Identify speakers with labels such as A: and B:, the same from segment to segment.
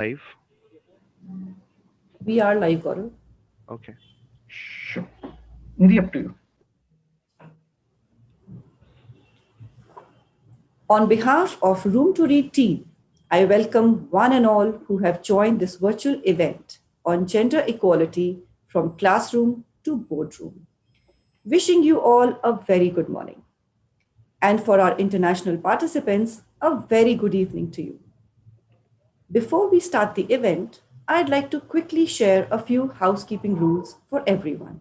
A: Live.
B: We are live, Gaurav.
A: Okay.
C: Sure. Nidhi, up to you.
B: On behalf of Room to Read team, I welcome one and all who have joined this virtual event on gender equality from classroom to boardroom. Wishing you all a very good morning. And for our international participants, a very good evening to you. Before we start the event, I'd like to quickly share a few housekeeping rules for everyone.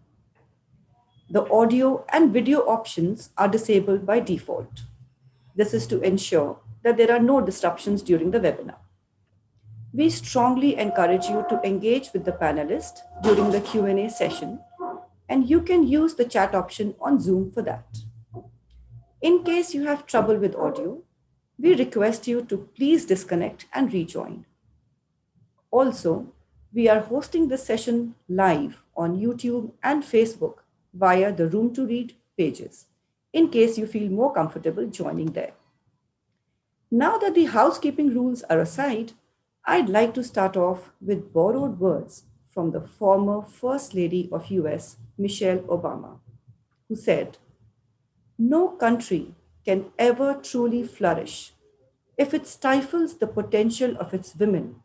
B: The audio and video options are disabled by default. This is to ensure that there are no disruptions during the webinar. We strongly encourage you to engage with the panelists during the Q&A session, and you can use the chat option on Zoom for that. In case you have trouble with audio, we request you to please disconnect and rejoin. Also, we are hosting this session live on YouTube and Facebook via the Room to Read pages, in case you feel more comfortable joining there. Now that the housekeeping rules are aside, I'd like to start off with borrowed words from the former First Lady of US, Michelle Obama, who said, "No country can ever truly flourish if it stifles the potential of its women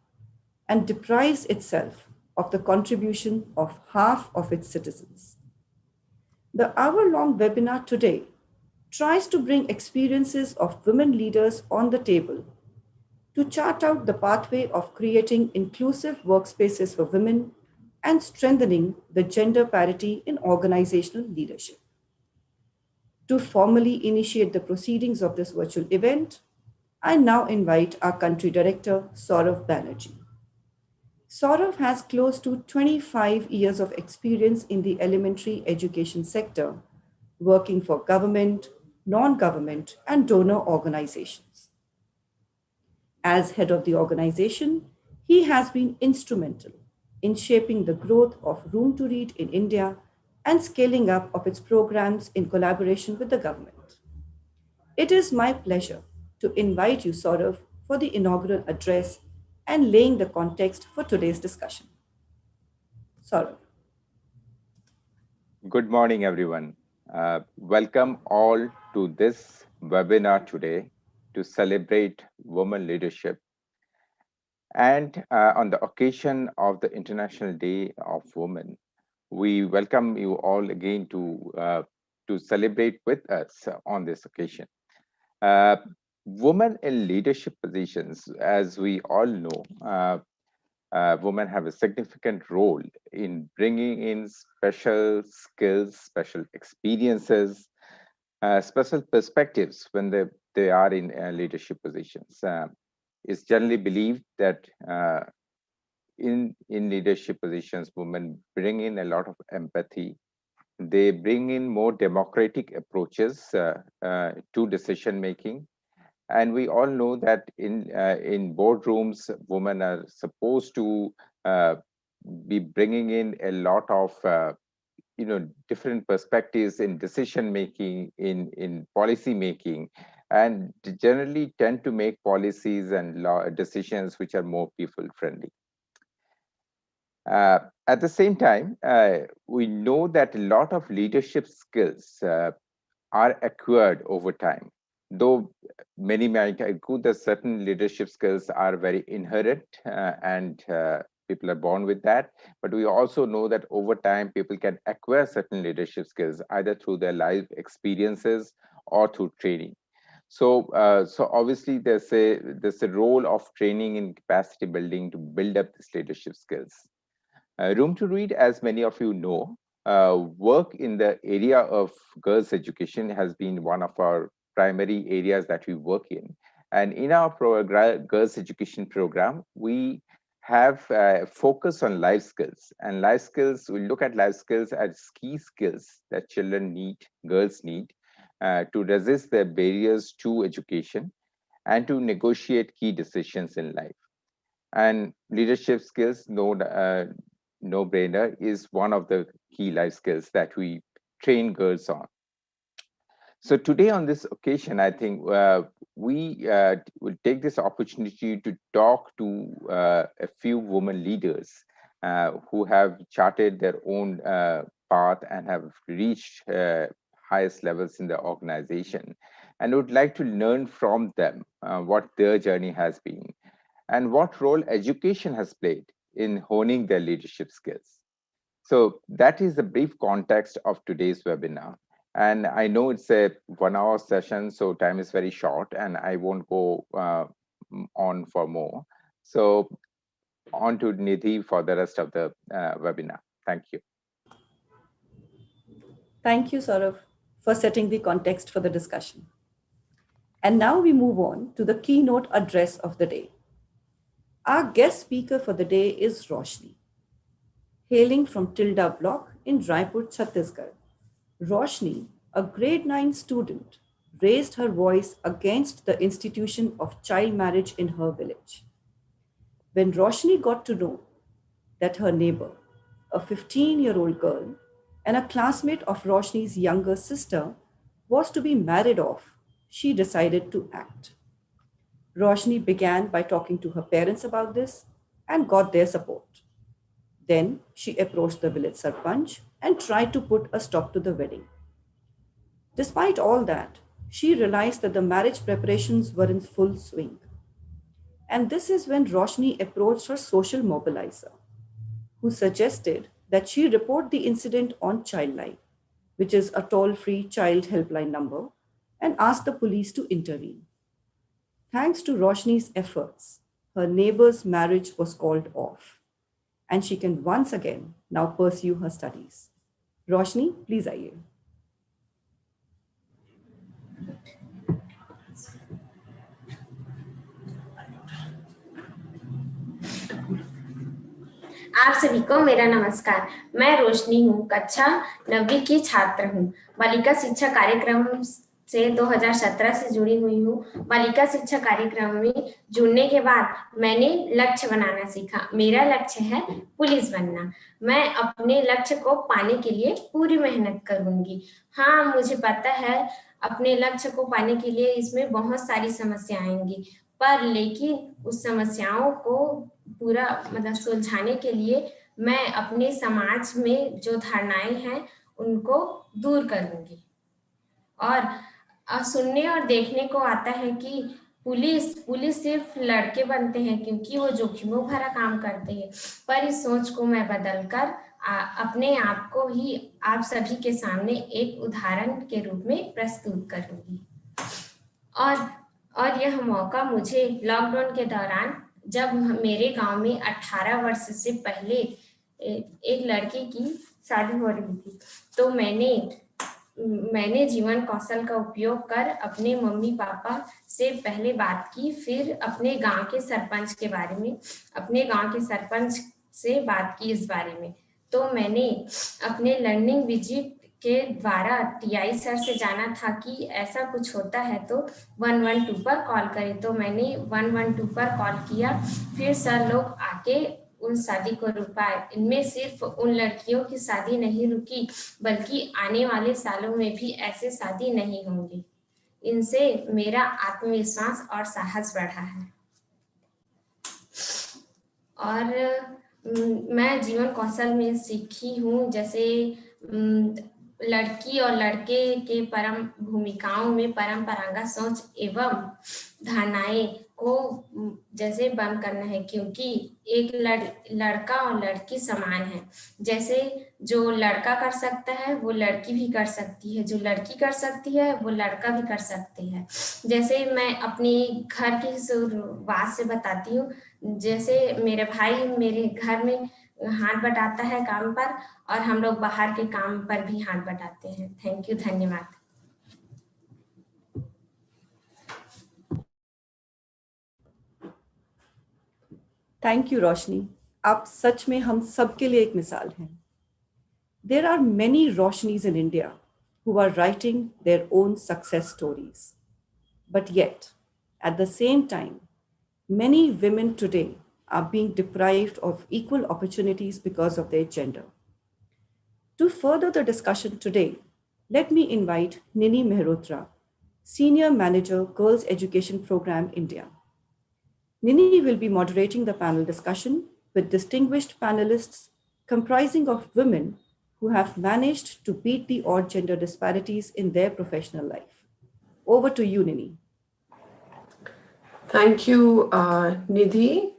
B: and deprives itself of the contribution of half of its citizens." The hour long webinar today tries to bring experiences of women leaders on the table to chart out the pathway of creating inclusive workspaces for women and strengthening the gender parity in organizational leadership. To formally initiate the proceedings of this virtual event, I now invite our country director, Saurav Banerjee. Saurav has close to 25 years of experience in the elementary education sector, working for government, non government, and donor organizations. As head of the organization, he has been instrumental in shaping the growth of Room to Read in India and scaling up of its programs in collaboration with the government. It is my pleasure to invite you, Saurav, for the inaugural address and laying the context for today's discussion. Saurav.
D: Good morning, everyone. Welcome all to this webinar today to celebrate women leadership. And on the occasion of the International Day of Women, we welcome you all again to celebrate with us on this occasion. Uh, Women in leadership positions, as we all know, women have a significant role in bringing in special skills, special experiences, special perspectives when they are in leadership positions. It's generally believed that in leadership positions, women bring in a lot of empathy. They bring in more democratic approaches to decision making, and we all know that in boardrooms women are supposed to uh, be bringing in a lot of different perspectives in decision making, in policy making, and generally tend to make policies and law decisions which are more people friendly. At the same time, we know that a lot of leadership skills are acquired over time. Though many might agree that certain leadership skills are very inherent and people are born with that, but we also know that over time people can acquire certain leadership skills either through their life experiences or through training. So obviously there's a role of training and capacity building to build up these leadership skills. Room to Read, as many of you know, work in the area of girls' education has been one of our primary areas that we work in. And in our girls' education program, we have focus on life skills. And life skills, we look at life skills as key skills that children need, girls need, to resist their barriers to education and to negotiate key decisions in life. And leadership skills, no brainer, is one of the key life skills that we train girls on. So today on this occasion, I think we will take this opportunity to talk to a few women leaders who have charted their own path and have reached highest levels in the organization, and would like to learn from them what their journey has been and what role education has played in honing their leadership skills. So that is the brief context of today's webinar. And I know it's a 1 hour session, so time is very short and I won't go on for more. So on to Nidhi for the rest of the webinar. Thank you.
B: Thank you, Saurav, for setting the context for the discussion. And now we move on to the keynote address of the day. Our guest speaker for the day is Roshni. Hailing from Tilda Block in Raipur, Chhattisgarh, Roshni, a grade 9 student, raised her voice against the institution of child marriage in her village. When Roshni got to know that her neighbor, a 15-year-old girl and a classmate of Roshni's younger sister, was to be married off, she decided to act. Roshni began by talking to her parents about this and got their support. Then she approached the village sarpanch and tried to put a stop to the wedding. Despite all that, she realized that the marriage preparations were in full swing. And this is when Roshni approached her social mobilizer, who suggested that she report the incident on Childline, which is a toll-free child helpline number, and ask the police to intervene. Thanks to Roshni's efforts, her neighbor's marriage was called off, and she can once again now pursue her studies. Roshni, please आइए.
A: आप सभी को मेरा नमस्कार। मैं रोशनी हूँ, कक्षा 9वीं की छात्र हूँ। बालिका शिक्षा कार्यक्रम से 2017 से जुड़ी हुई हूँ। बालिका शिक्षा कार्यक्रम में जुड़ने के बाद मैंने लक्ष्य बनाना सीखा। मेरा लक्ष्य है पुलिस बनना। मैं अपने लक्ष्य को पाने के लिए पूरी मेहनत करूंगी। हाँ, मुझे पता है अपने लक्ष्य को पाने के लिए इसमें बहुत सारी समस्याएं आएंगी, पर लेकिन उस समस्याओं को पूरा सुलझाने के लिए मैं अपने समाज में जो धारणाएं हैं उनको दूर करूंगी। और सुनने और देखने को आता है कि पुलिस सिर्फ लड़के बनते हैं क्योंकि वो जोखिमों भरा काम करते हैं, पर इस सोच को मैं बदलकर अपने आप को ही आप सभी के सामने एक उदाहरण के रूप में प्रस्तुत करूंगी। और यह मौका मुझे लॉकडाउन के दौरान, जब मेरे गांव में 18 वर्ष से पहले एक लड़की की शादी हो रही थी, तो मैंने जीवन कौशल का उपयोग कर अपने मम्मी पापा से पहले बात की, फिर अपने गांव के सरपंच के बारे में, अपने गांव के सरपंच से बात की इस बारे में। तो मैंने अपने लर्निंग विजिट के द्वारा टीआई सर से जाना था कि ऐसा कुछ होता है तो 112 पर कॉल करें। तो मैंने 112 पर कॉल किया, फिर सर लोग आके उन शादी को रुकाए। इनमें सिर्फ उन लड़कियों की शादी नहीं रुकी, बल्कि आने वाले सालों में भी ऐसे शादी नहीं होंगी। इनसे मेरा आत्मविश्वास और साहस बढ़ा है। और मैं जीवन कौशल में सीखी हूँ, जैसे लड़की और लड़के के परम भूमिकाओं में परंपरागत सोच एवं धारणाएं को जैसे बंद करना है, क्योंकि एक लड़का और लड़की समान है। जैसे जो लड़का कर सकता है वो लड़की भी कर सकती है, जो लड़की कर सकती है वो लड़का भी कर सकते हैं। जैसे मैं अपने घर की शुरुआत से बताती हूँ। जैसे मेरे भाई मेरे घर में हाथ बटाता है काम पर, और हम लोग बाहर के काम पर भी हाथ बटाते हैं। थैंक यू, धन्यवाद।
B: थैंक यू रोशनी, आप सच में हम सबके लिए एक मिसाल हैं। There are many Roshnis in India who are writing their own success stories. But yet, at the same time, many women today are being deprived of equal opportunities because of their gender. To further the discussion today, Let me invite Nini Mehrotra, Senior Manager, Girls Education Program, India. Nini will be moderating the panel discussion with distinguished panelists comprising of women who have managed to beat the odd gender disparities in their professional life. Over to you, Nini.
E: Thank you, Nidhi,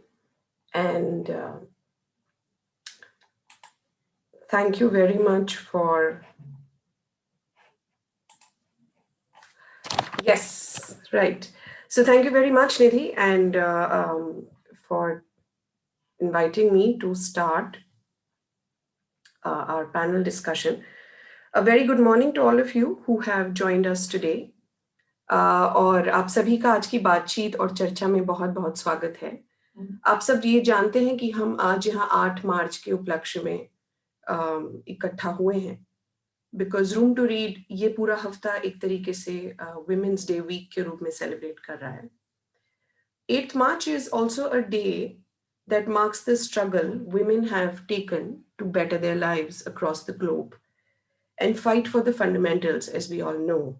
E: and thank you very much for, yes, right. So thank you very much, Nidhi, and for inviting me to start our panel discussion. A very good morning to all of you who have joined us today. और आप सभी का आज की बातचीत और चर्चा में बहुत बहुत स्वागत है। आप सब ये जानते हैं कि हम आज यहाँ 8 मार्च के उपलक्ष्य में इकट्ठा हुए हैं, बिकॉज रूम टू रीड ये पूरा हफ्ता एक तरीके से वुमेन्स डे वीक के रूप में सेलिब्रेट कर रहा है। 8th March is also a day that marks the struggle women have taken to better their lives across the globe and fight for the fundamentals, as we all know.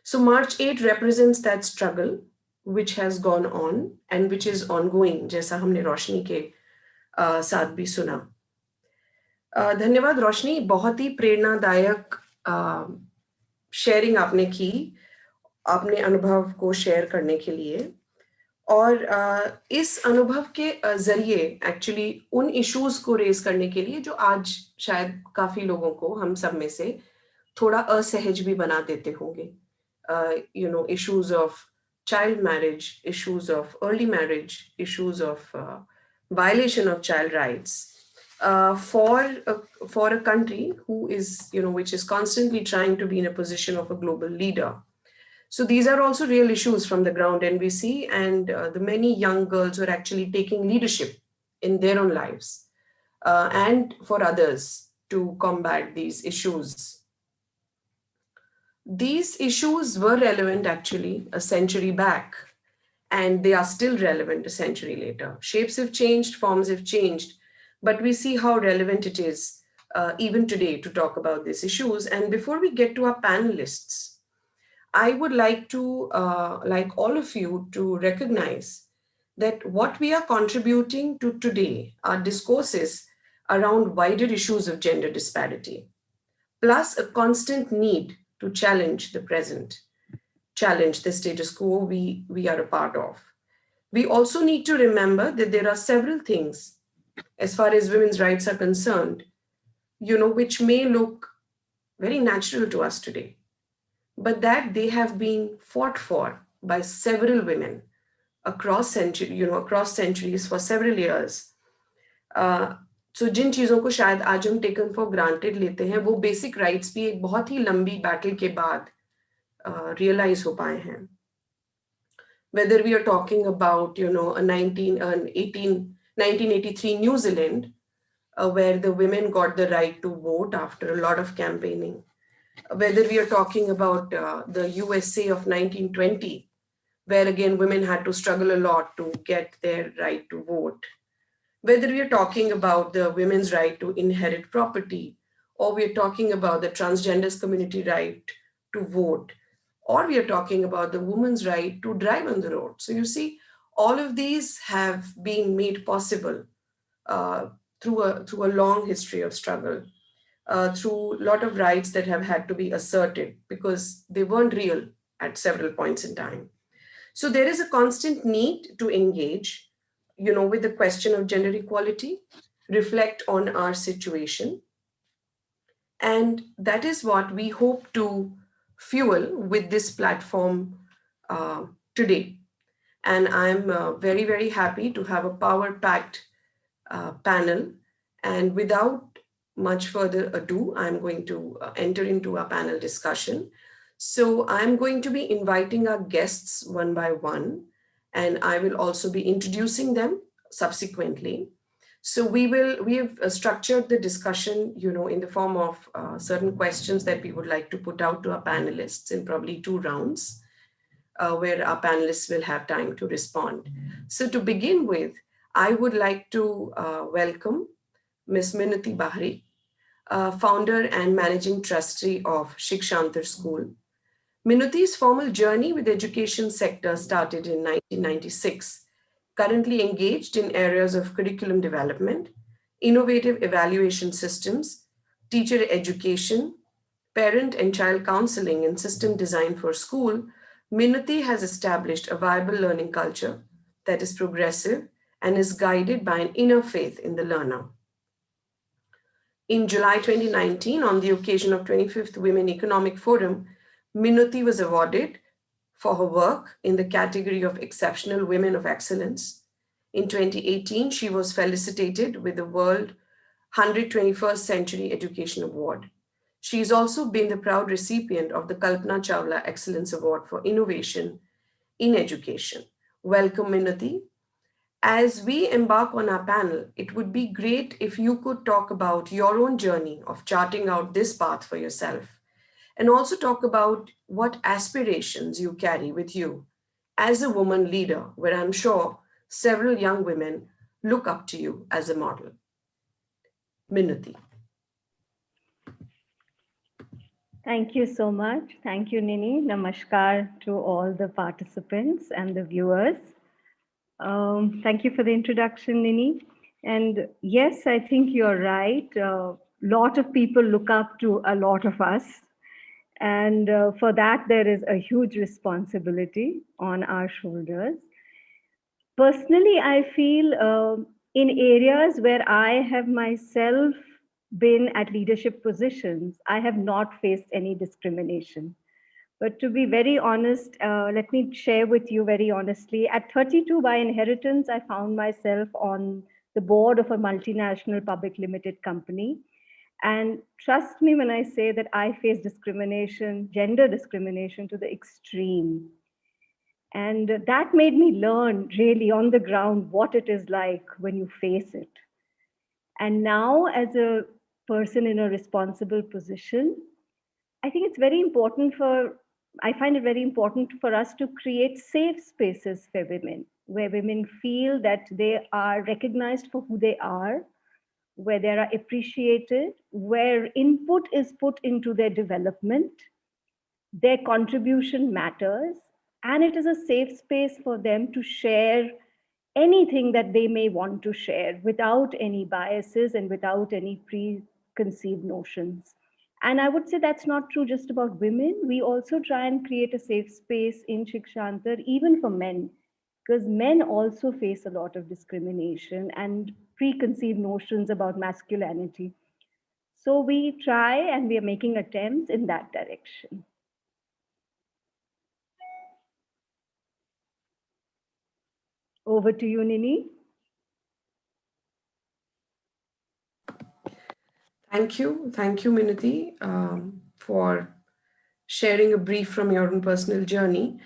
E: So March 8 represents that struggle which has gone on and which is ongoing, जैसा हमने रोशनी के साथ भी सुना। धन्यवाद रोशनी, बहुत ही प्रेरणादायक sharing आपने की, आपने अनुभव को शेयर करने के लिए। और इस अनुभव के जरिए एक्चुअली उन इश्यूज को रेज करने के लिए जो आज शायद काफी लोगों को, हम सब में से, थोड़ा असहज भी बना देते होंगे। Issues of child marriage, issues of early marriage, issues of violation of child rights for a country who is, which is constantly trying to be in a position of a global leader. So these are also real issues from the ground, and we see, and the many young girls who are actually taking leadership in their own lives and for others to combat these issues. These issues were relevant actually a century back, and they are still relevant a century later. Shapes have changed, forms have changed, but we see how relevant it is even today to talk about these issues. And before we get to our panelists, I would like to, like all of you, to recognize that what we are contributing to today are discourses around wider issues of gender disparity, plus a constant need to challenge the present, challenge the status quo we are a part of. We also need to remember that there are several things, as far as women's rights are concerned, which may look very natural to us today, but that they have been fought for by several women across centuries for several years. So जिन चीज़ों को शायद आज हम taken for granted लेते हैं, वो basic rights भी एक बहुत ही लंबी बैटल के बाद रियलाइज हो पाए हैं. Whether we are talking about, a 1983 New Zealand, where the women got the right to vote after a lot of campaigning. Whether we are talking about the USA of 1920, where again women had to struggle a lot to get their right to vote. Whether we are talking about the women's right to inherit property, or we are talking about the transgenders community right to vote, or we are talking about the woman's right to drive on the road. So you see, all of these have been made possible through a long history of struggle, through a lot of rights that have had to be asserted because they weren't real at several points in time. So there is a constant need to engage, with the question of gender equality, reflect on our situation. And that is what we hope to fuel with this platform today. And I'm very, very happy to have a power-packed panel. And without much further ado, I'm going to enter into our panel discussion. So I'm going to be inviting our guests one by one, and I will also be introducing them subsequently. So we have structured the discussion, in the form of certain questions that we would like to put out to our panelists in probably 2 rounds, where our panelists will have time to respond. So to begin with, I would like to welcome Ms. Minati Bahri. founder and managing trustee of Shikshantar School. Minuti's formal journey with the education sector started in 1996, currently engaged in areas of curriculum development, innovative evaluation systems, teacher education, parent and child counseling, and system design for school. Minuti has established a viable learning culture that is progressive and is guided by an inner faith in the learner. In July 2019, on the occasion of 25th Women Economic Forum, Minuti was awarded for her work in the category of Exceptional Women of Excellence. In 2018, she was felicitated with the World 121st Century Education Award. She has also been the proud recipient of the Kalpana Chawla Excellence Award for Innovation in Education. Welcome, Minuti. As we embark on our panel, it would be great if you could talk about your own journey of charting out this path for yourself, and also talk about what aspirations you carry with you as a woman leader, where I'm sure several young women look up to you as a model. Minuti.
F: Thank you so much. Thank you, Nini. Namaskar to all the participants and the viewers. Thank you for the introduction, Nini. And yes, I think you're right. A lot of people look up to a lot of us. And for that, there is a huge responsibility on our shoulders. Personally, I feel in areas where I have myself been at leadership positions, I have not faced any discrimination. But to be very honest, let me share with you very honestly. At 32, by inheritance, I found myself on the board of a multinational public limited company. And trust me when I say that I face discrimination, gender discrimination to the extreme. And that made me learn really on the ground what it is like when you face it. And now, as a person in a responsible position, I think it's very important I find it very important for us to create safe spaces for women, where women feel that they are recognized for who they are, where they are appreciated, where input is put into their development, their contribution matters, and it is a safe space for them to share anything that they may want to share without any biases and without any preconceived notions. And I would say that's not true just about women. We also try and create a safe space in Shikshantar, even for men, because men also face a lot of discrimination and preconceived notions about masculinity. So we try and we are making attempts in that direction. Over to you, Nini.
E: Thank you, Minuti, for sharing a brief from your own personal journey.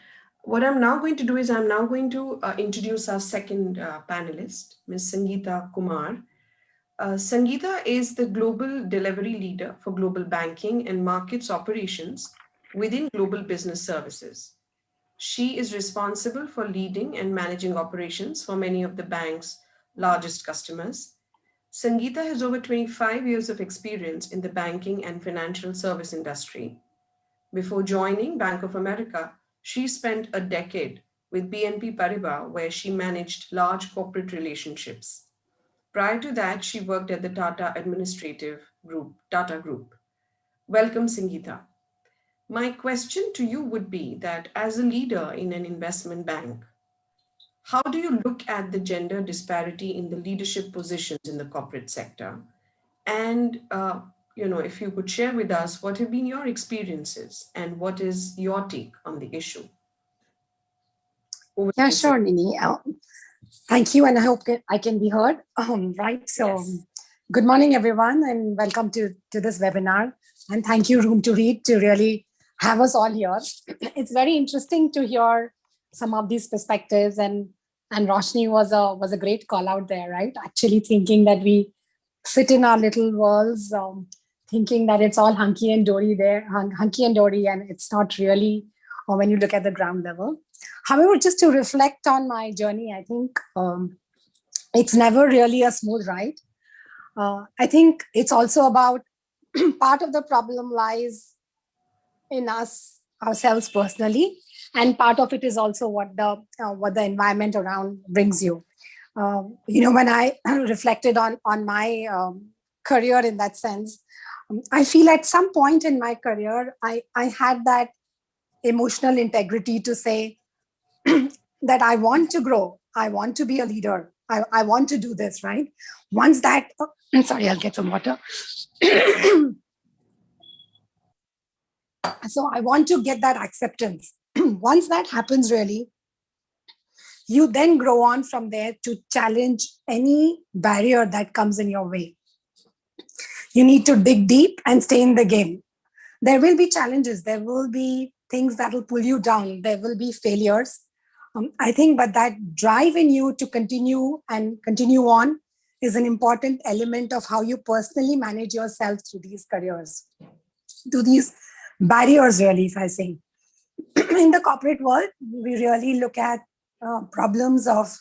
E: What I'm now going to do is I'm now going to introduce our second panelist, Ms. Sungita Kumar. Sungita is the global delivery leader for global banking and markets operations within Global Business Services. She is responsible for leading and managing operations for many of the bank's largest customers. Sungita has over 25 years of experience in the banking and financial service industry. Before joining Bank of America, she spent a decade with BNP Paribas, where she managed large corporate relationships. Prior to that, she worked at the Tata Group. Welcome, Sungita. My question to you would be that as a leader in an investment bank, how do you look at the gender disparity in the leadership positions in the corporate sector? And if you could share with us what have been your experiences and what is your take on the issue?
G: Yeah, sure, Nini. Thank you, and I hope I can be heard. Right, so
E: Yes.
G: Good morning, everyone, and welcome to this webinar. And thank you, Room to Read, to really have us all here. It's very interesting to hear some of these perspectives, and Roshni was a great call out there, right? Actually thinking that we sit in our little worlds, thinking that it's all hunky and dory, and it's not really, or when you look at the ground level. However, just to reflect on my journey, I think it's never really a smooth ride. I think it's also about part of the problem lies in ourselves personally, and part of it is also what the environment around brings you. When I reflected on my career in that sense, I feel at some point in my career, I had that emotional integrity to say that I want to grow, I want to be a leader, I want to do this, right? Once that, sorry, I'll get some water. So I want to get that acceptance. Once that happens, really, you then grow on from there to challenge any barrier that comes in your way. You need to dig deep and stay in the game. There will be challenges, there will be things that will pull you down, there will be failures. I think, but that drive in you to continue on is an important element of how you personally manage yourself through these careers, to these barriers, really, if I say. In the corporate world, we really look at problems of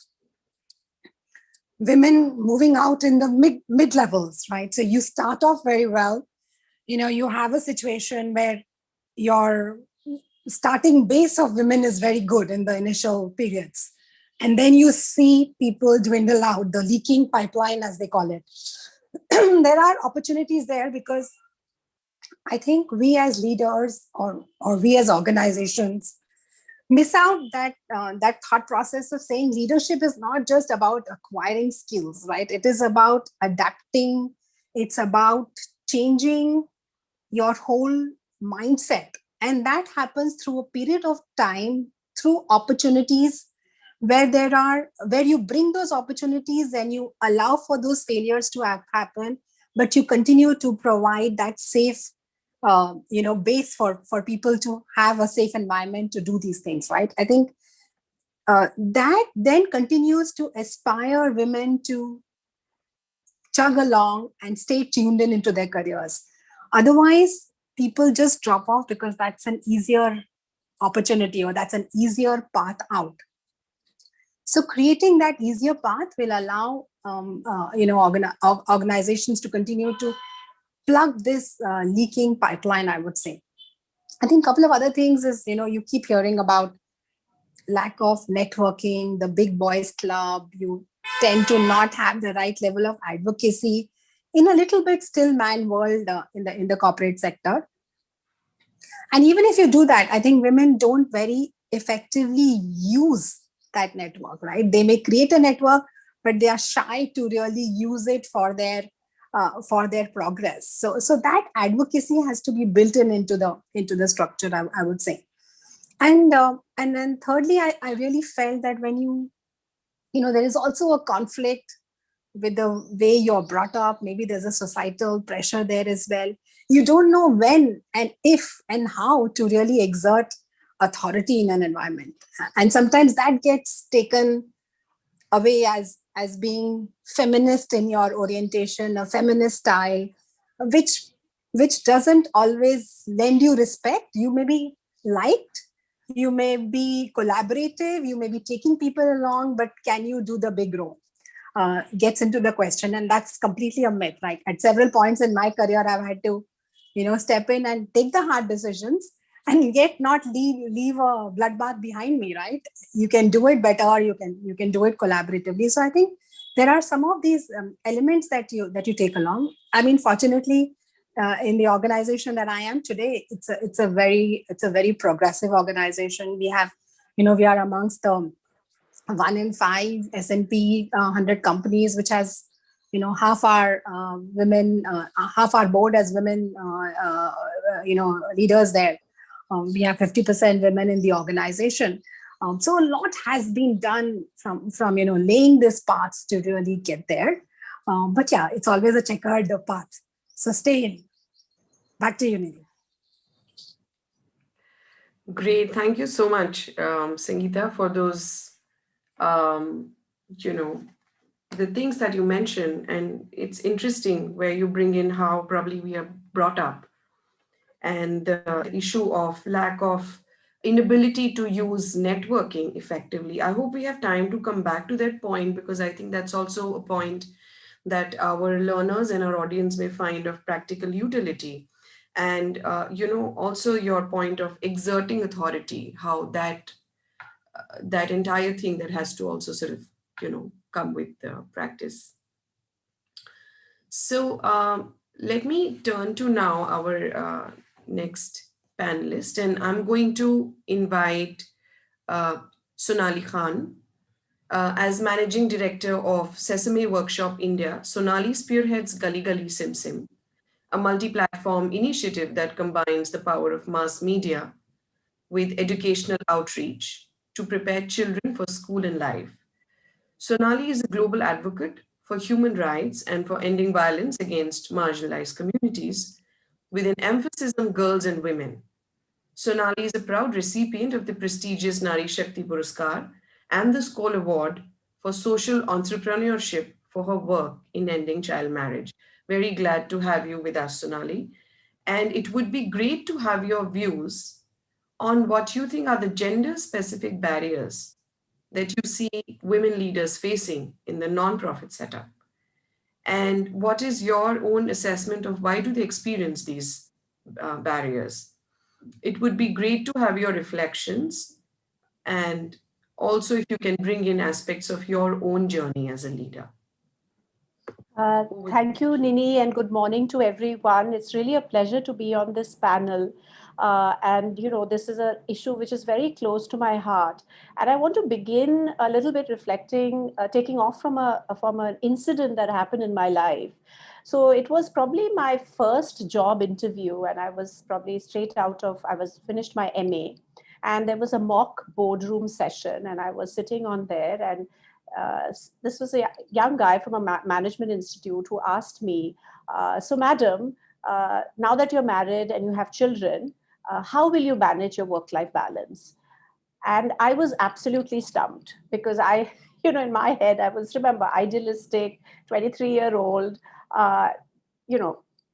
G: women moving out in the mid levels, right? So you start off very well. You have a situation where your starting base of women is very good in the initial periods. And then you see people dwindle out, the leaking pipeline, as they call it. There are opportunities there because I think we as leaders or we as organizations miss out that thought process of saying leadership is not just about acquiring skills, right? It is about adapting. It's about changing your whole mindset. And that happens through a period of time, through opportunities where you bring those opportunities and you allow for those failures to happen, but you continue to provide that safe base for people to have a safe environment to do these things, right? I think that then continues to aspire women to chug along and stay tuned into their careers. Otherwise, people just drop off because that's an easier opportunity or that's an easier path out. So creating that easier path will allow organizations to continue to plug this leaking pipeline, I would say. I think a couple of other things is, you keep hearing about lack of networking, the big boys club. You tend to not have the right level of advocacy in a little bit still man world in the corporate sector. And even if you do that, I think women don't very effectively use that network, right? They may create a network, but they are shy to really use it for their progress. So that advocacy has to be built into the structure, I would say. And then thirdly, I really felt that when there is also a conflict with the way you're brought up. Maybe there's a societal pressure there as well. You don't know when and if and how to really exert authority in an environment. And sometimes that gets taken away as being feminist in your orientation, a feminist style, which doesn't always lend you respect. You may be liked, you may be collaborative, you may be taking people along, but can you do the big role? Gets into the question, and that's completely a myth. Right? At several points in my career, I've had to, step in and take the hard decisions, and yet not leave a bloodbath behind me. Right? You can do it better. You can do it collaboratively. So I think there are some of these elements that you take along. I mean, fortunately, in the organization that I am today, it's a very progressive organization. We have, we are amongst the 1 in 5 S&P 100 companies, which has, half our women, half our board as women, leaders there. We have 50% women in the organization. So a lot has been done from laying this path to really get there. But yeah, it's always a checkered path. So stay in. Back to you, Nidhi.
E: Great. Thank you so much, Sungita, for those the things that you mentioned. And it's interesting where you bring in how probably we are brought up and the issue of lack of inability to use networking effectively. I hope we have time to come back to that point, because I think that's also a point that our learners and our audience may find of practical utility. And, also your point of exerting authority, how that entire thing that has to also sort of, come with the practice. So let me turn to now our next panelist, and I'm going to invite Sonali Khan. As Managing Director of Sesame Workshop India, Sonali spearheads Gully Gully Sim Sim, a multi-platform initiative that combines the power of mass media with educational outreach to prepare children for school and life. Sonali is a global advocate for human rights and for ending violence against marginalized communities, with an emphasis on girls and women. Sonali is a proud recipient of the prestigious Nari Shakti Puraskar and the Skoll Award for Social Entrepreneurship for her work in ending child marriage. Very glad to have you with us, Sonali. And it would be great to have your views on what you think are the gender-specific barriers that you see women leaders facing in the nonprofit setup. And what is your own assessment of why do they experience these barriers? It would be great to have your reflections, and also if you can bring in aspects of your own journey as a leader.
H: Thank you, Nini, and good morning to everyone. It's really a pleasure to be on this panel. And, this is an issue which is very close to my heart. And I want to begin a little bit reflecting, taking off from an incident that happened in my life. So it was probably my first job interview, and I was probably I was finished my MA. And there was a mock boardroom session, and I was sitting on there, and this was a young guy from a management institute who asked me, so madam, now that you're married and you have children, how will you manage your work-life balance? And I was absolutely stumped because in my head, I was, remember, idealistic, 23-year-old,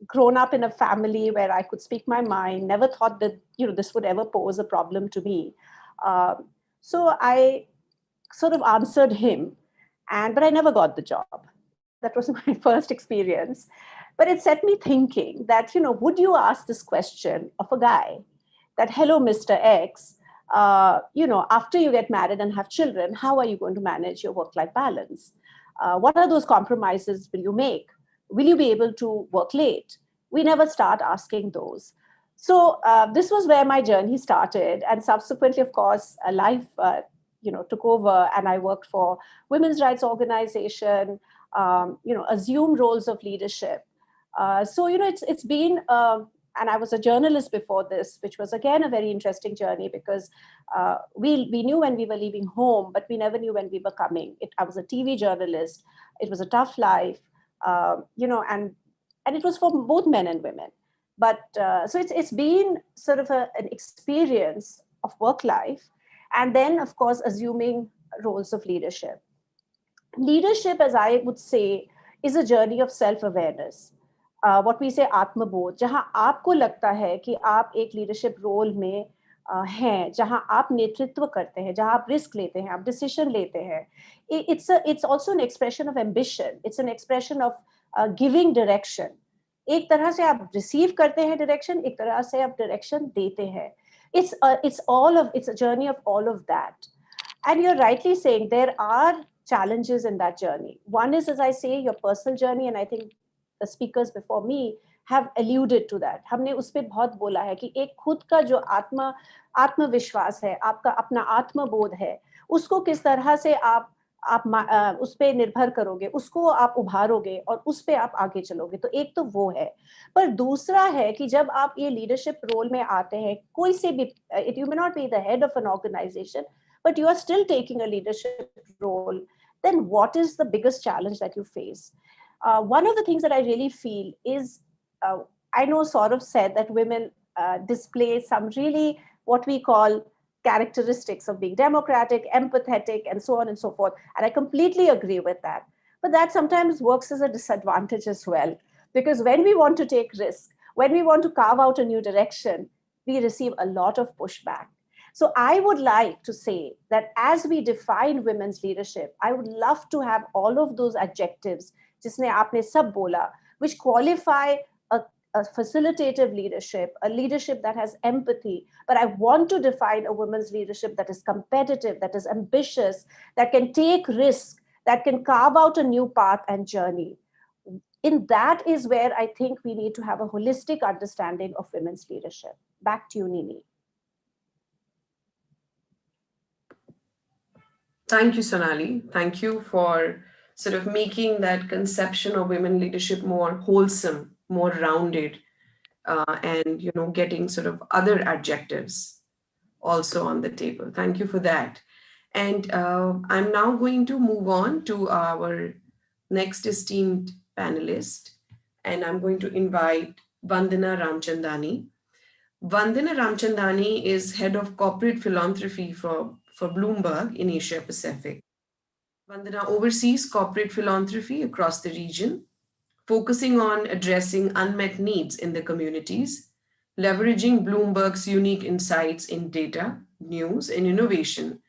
H: grown up in a family where I could speak my mind, never thought that, this would ever pose a problem to me. So I sort of answered him, but I never got the job. That was my first experience. But it set me thinking that, would you ask this question of a guy that, hello, Mr. X, after you get married and have children, how are you going to manage your work-life balance? What are those compromises will you make? Will you be able to work late? We never start asking those. So this was where my journey started. And subsequently, of course, life took over, and I worked for women's rights organization, assumed roles of leadership. So it's been, and I was a journalist before this, which was again a very interesting journey because we knew when we were leaving home, but we never knew when we were coming. I was a TV journalist. It was a tough life, and it was for both men and women. But so it's been sort of an experience of work life. And then, of course, assuming roles of leadership. Leadership, as I would say, is a journey of self-awareness. What we say, आत्मबोध, जहाँ आपको लगता है कि आप एक leadership role में हैं, जहाँ आप नेतृत्व करते हैं, जहाँ आप risk लेते हैं, आप decision लेते हैं. It's also an expression of ambition. It's an expression of giving direction. एक तरह से आप receive करते हैं direction, एक तरह से आप direction देते हैं. It's a journey of all of that. And you're rightly saying there are challenges in that journey. One is, as I say, your personal journey, and I think the speakers before me have alluded to that. हमने उस पे बहुत बोला है कि एक खुद का जो आत्मविश्वास है, आपका अपना आत्मबोध है, उसको किस तरह से आप उस पे निर्भर करोगे, उसको आप उभारोगे और उस पे आप आगे चलोगे. तो एक तो वो है. पर दूसरा है कि जब आप ये लीडरशिप रोल में आते हैं, कोई से भी, you may not be the head of an organization, but you are still taking a leadership role, then what is the biggest challenge that you face? One of the things that I really feel is, I know Saurav said that women display some really what we call characteristics of being democratic, empathetic, and so on and so forth. And I completely agree with that. But that sometimes works as a disadvantage as well. Because when we want to take risks, when we want to carve out a new direction, we receive a lot of pushback. So I would like to say that as we define women's leadership, I would love to have all of those adjectives जिसने आपने सब बोला, which qualify a facilitative leadership, a leadership that has empathy. But I want to define a woman's leadership that is competitive, that is ambitious, that can take risks, that can carve out a new path and journey. In that is where I think we need to have a holistic understanding of women's leadership. Back to you, Nini.
E: Thank you, Sonali. Thank you for sort of making that conception of women leadership more wholesome, more rounded, and getting sort of other adjectives also on the table. Thank you for that. And I'm now going to move on to our next esteemed panelist, and I'm going to invite Vandana Ramchandani. Vandana Ramchandani is head of corporate philanthropy for Bloomberg in Asia Pacific. Vandana oversees corporate philanthropy across the region, focusing on addressing unmet needs in the communities, leveraging Bloomberg's unique insights in data, news, and innovation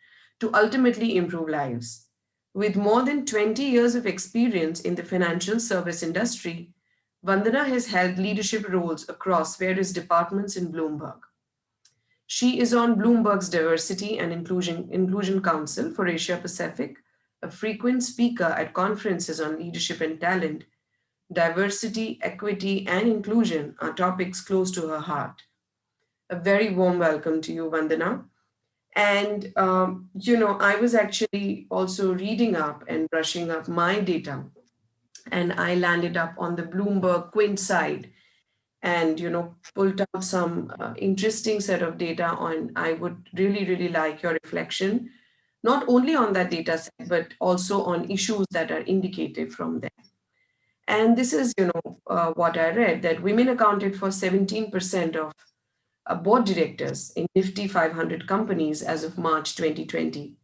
E: to ultimately improve lives. With more than 20 years of experience in the financial service industry, Vandana has held leadership roles across various departments in Bloomberg. She is on Bloomberg's Diversity and Inclusion Council for Asia Pacific, a frequent speaker at conferences on leadership and talent. Diversity, equity, and inclusion are topics close to her heart. A very warm welcome to you, Vandana. And, I was actually also reading up and brushing up my data, and I landed up on the Bloomberg Quint side and, pulled out some interesting set of data on. I would really, really like your reflection, not only on that data set, but also on issues that are indicative from there. And this is, what I read, that women accounted for 17% of board directors in Nifty 500 companies as of March 2020,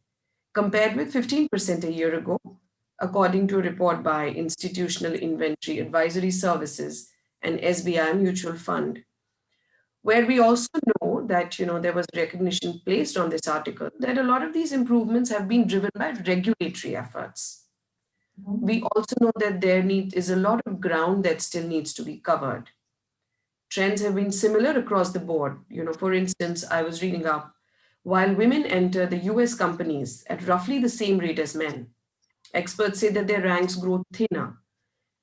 E: compared with 15% a year ago, according to a report by Institutional Inventory Advisory Services and SBI Mutual Fund, where we also know that, there was recognition placed on this article that a lot of these improvements have been driven by regulatory efforts. We also know that there is a lot of ground that still needs to be covered. Trends have been similar across the board. For instance, I was reading up, while women enter the US companies at roughly the same rate as men, experts say that their ranks grow thinner.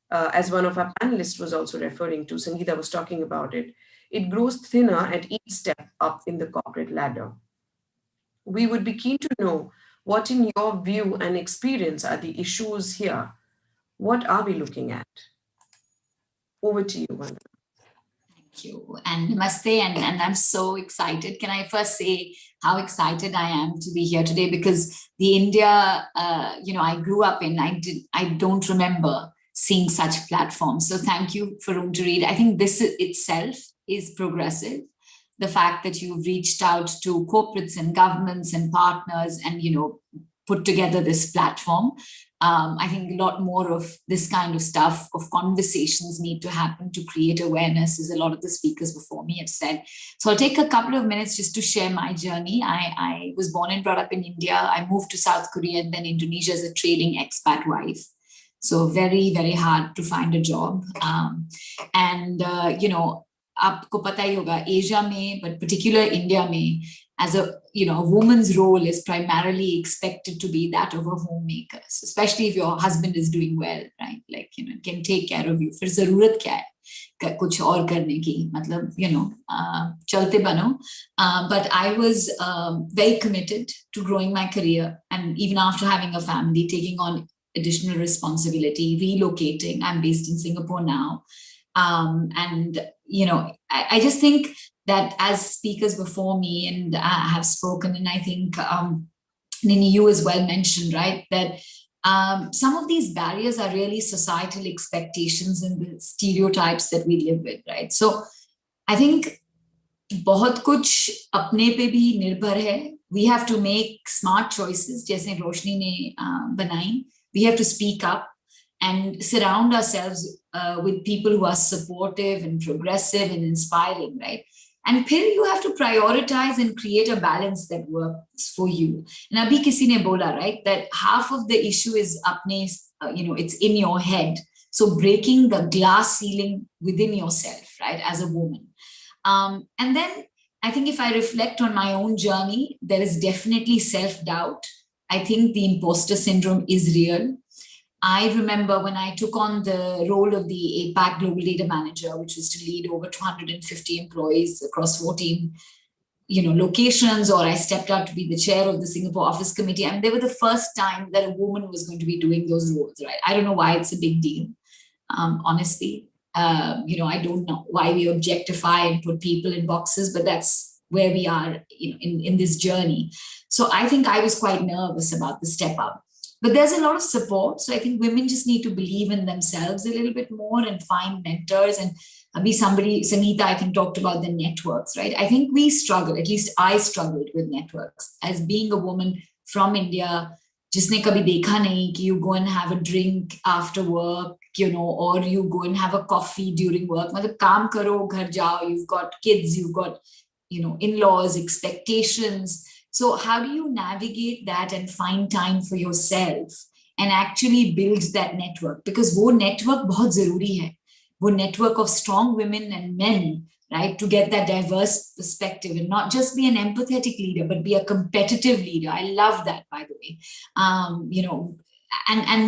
E: As one of our panelists was also referring to, Sungita was talking about it, it grows thinner at each step up in the corporate ladder. We would be keen to know what, in your view and experience, are the issues here. What are we looking at? Over to you, Vandana.
I: Thank you. And namaste, and I'm so excited. Can I first say how excited I am to be here today? Because the India, I grew up in, I don't remember seeing such platforms. So thank you for Room to Read. I think this itself is progressive. The fact that you've reached out to corporates and governments and partners and, put together this platform. I think a lot more of this kind of stuff, of conversations need to happen to create awareness, as a lot of the speakers before me have said. So I'll take a couple of minutes just to share my journey. I was born and brought up in India. I moved to South Korea and then Indonesia as a trailing expat wife. So very, very hard to find a job. आपको पता ही होगा Asia में, but particular India में, as a woman's role is primarily expected to be that of a homemaker, so especially if your husband is doing well, right? Like can take care of you. फिर जरूरत क्या है कुछ और करने की, मतलब चलते बनो. But I was very committed to growing my career, and even after having a family, taking on additional responsibility, relocating. I'm based in Singapore now. I just think that as speakers before me and have spoken, and I think Nini, you as well mentioned, right, that some of these barriers are really societal expectations and the stereotypes that we live with, right? So I think बहुत कुछ अपने पे भी निर्भर है. We have to make smart choices, जैसे रोशनी ने बनाई. We have to speak up and surround ourselves with people who are supportive and progressive and inspiring, right? And फिर you have to prioritize and create a balance that works for you. And अभी किसी ने बोला, right, that half of the issue is अपने, it's in your head. So breaking the glass ceiling within yourself, right, as a woman. And then I think if I reflect on my own journey, there is definitely self-doubt. I think the imposter syndrome is real. I remember when I took on the role of the APAC Global Data Manager, which was to lead over 250 employees across 14 locations, or I stepped out to be the chair of the Singapore Office Committee. And they were the first time that a woman was going to be doing those roles, right? I don't know why it's a big deal, honestly. I don't know why we objectify and put people in boxes, but that's where we are in this journey. So I think I was quite nervous about the step up. But there's a lot of support. So I think women just need to believe in themselves a little bit more and find mentors and be somebody. Sungita, I think, talked about the networks, right? I think we struggle, at least I struggled with networks. As being a woman from India, jisne kabhi dekha nahi ki you go and have a drink after work, or you go and have a coffee during work. Matlab kaam karo, ghar jao, you've got kids, you've got, in-laws, expectations. So how do you navigate that and find time for yourself and actually build that network? Because wo network bahut zaruri hai. Wo network of strong women and men, right? To get that diverse perspective and not just be an empathetic leader, but be a competitive leader. I love that, by the way. And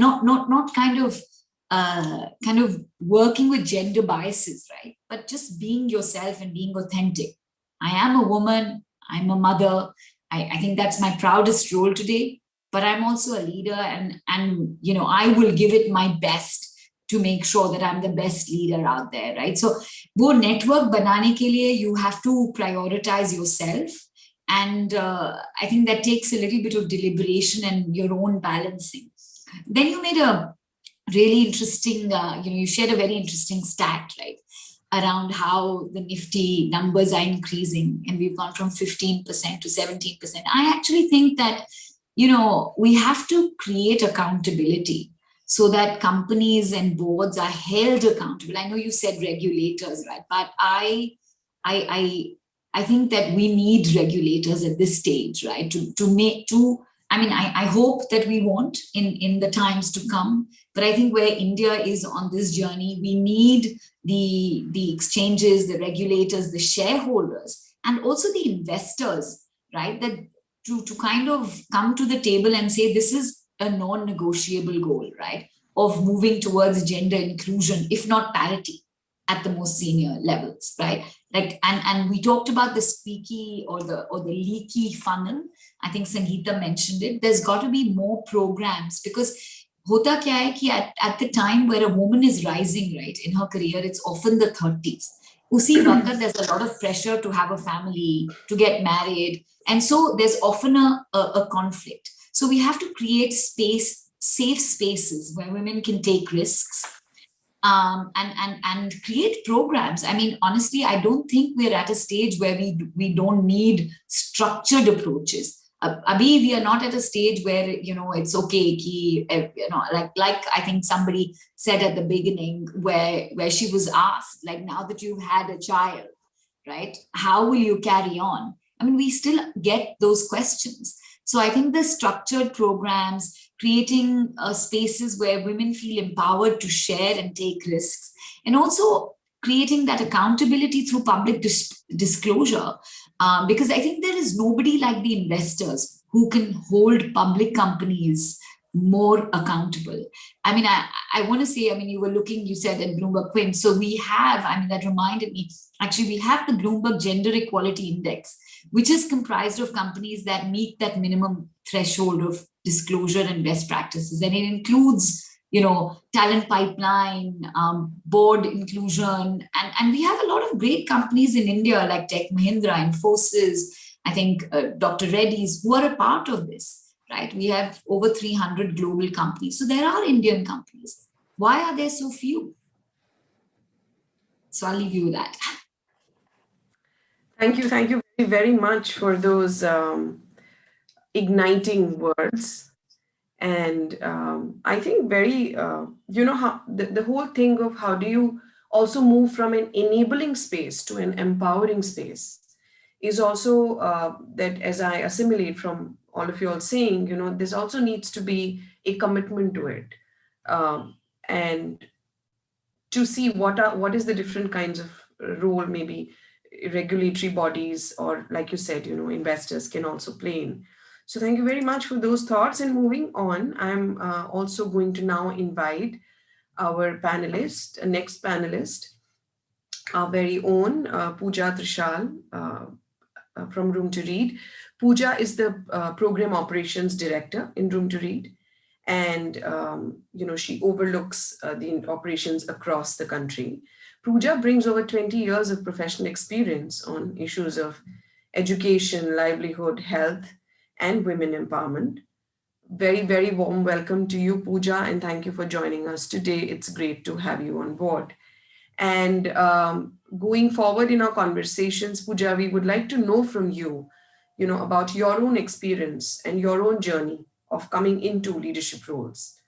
I: not kind of working with gender biases, right? But just being yourself and being authentic. I am a woman. I'm a mother. I think that's my proudest role today, but I'm also a leader and I will give it my best to make sure that I'm the best leader out there, right? So wo network banane ke liye, you have to prioritize yourself. And I think that takes a little bit of deliberation and your own balancing. Then you made a really interesting, you shared a very interesting stat, right? Around how the Nifty numbers are increasing and we've gone from 15% to 17%. I actually think that, we have to create accountability so that companies and boards are held accountable. I know you said regulators, right? But I think that we need regulators at this stage, right? I hope that we won't in the times to come, but I think where India is on this journey, we need the exchanges, the regulators, the shareholders, and also the investors, right? That to kind of come to the table and say, this is a non-negotiable goal, right? Of moving towards gender inclusion, if not parity at the most senior levels, right? Like, and we talked about the squeaky or the leaky funnel. I think Sangeeta mentioned it. There's got to be more programs because hota kya hai ki at the time where a woman is rising, right, in her career, it's often the 30s. Usi waqt there's a lot of pressure to have a family, to get married. And so there's often a conflict. So we have to create safe spaces where women can take risks. And create programs. I mean, honestly, I don't think we're at a stage where we don't need structured approaches. Abhi, we are not at a stage where, it's okay, ki, like I think somebody said at the beginning where she was asked, like, now that you've had a child, right, how will you carry on? I mean, we still get those questions. So I think the structured programs, creating spaces where women feel empowered to share and take risks, and also creating that accountability through public disclosure. Because I think there is nobody like the investors who can hold public companies more accountable. I mean, I want to say, I mean, you said at Bloomberg Quint. So we have, I mean, that reminded me, actually, we have the Bloomberg Gender Equality Index, which is comprised of companies that meet that minimum threshold of disclosure and best practices. And it includes, talent pipeline, board inclusion. And we have a lot of great companies in India like Tech Mahindra, Infosys, I think Dr. Reddy's, who are a part of this. Right? We have over 300 global companies. So there are Indian companies. Why are there so few? So I'll leave you with that.
E: Thank you very, very much for those igniting words. And I think very, how the whole thing of how do you also move from an enabling space to an empowering space is also that, as I assimilate from all of you all saying, this also needs to be a commitment to it. And to see what is the different kinds of role maybe regulatory bodies or, like you said, investors can also play in. So thank you very much for those thoughts. And moving on, I'm also going to now invite our next panelist, our very own Pooja Trishal from Room to Read. Pooja is the program operations director in Room to Read, and she overlooks the operations across the country. Pooja brings over 20 years of professional experience on issues of education, livelihood, health, and women empowerment. Very, very warm welcome to you, Pooja, and thank you for joining us today. It's great to have you on board. And going forward in our conversations, Pooja, we would like to know from you, about your own experience and your own journey of coming into leadership roles.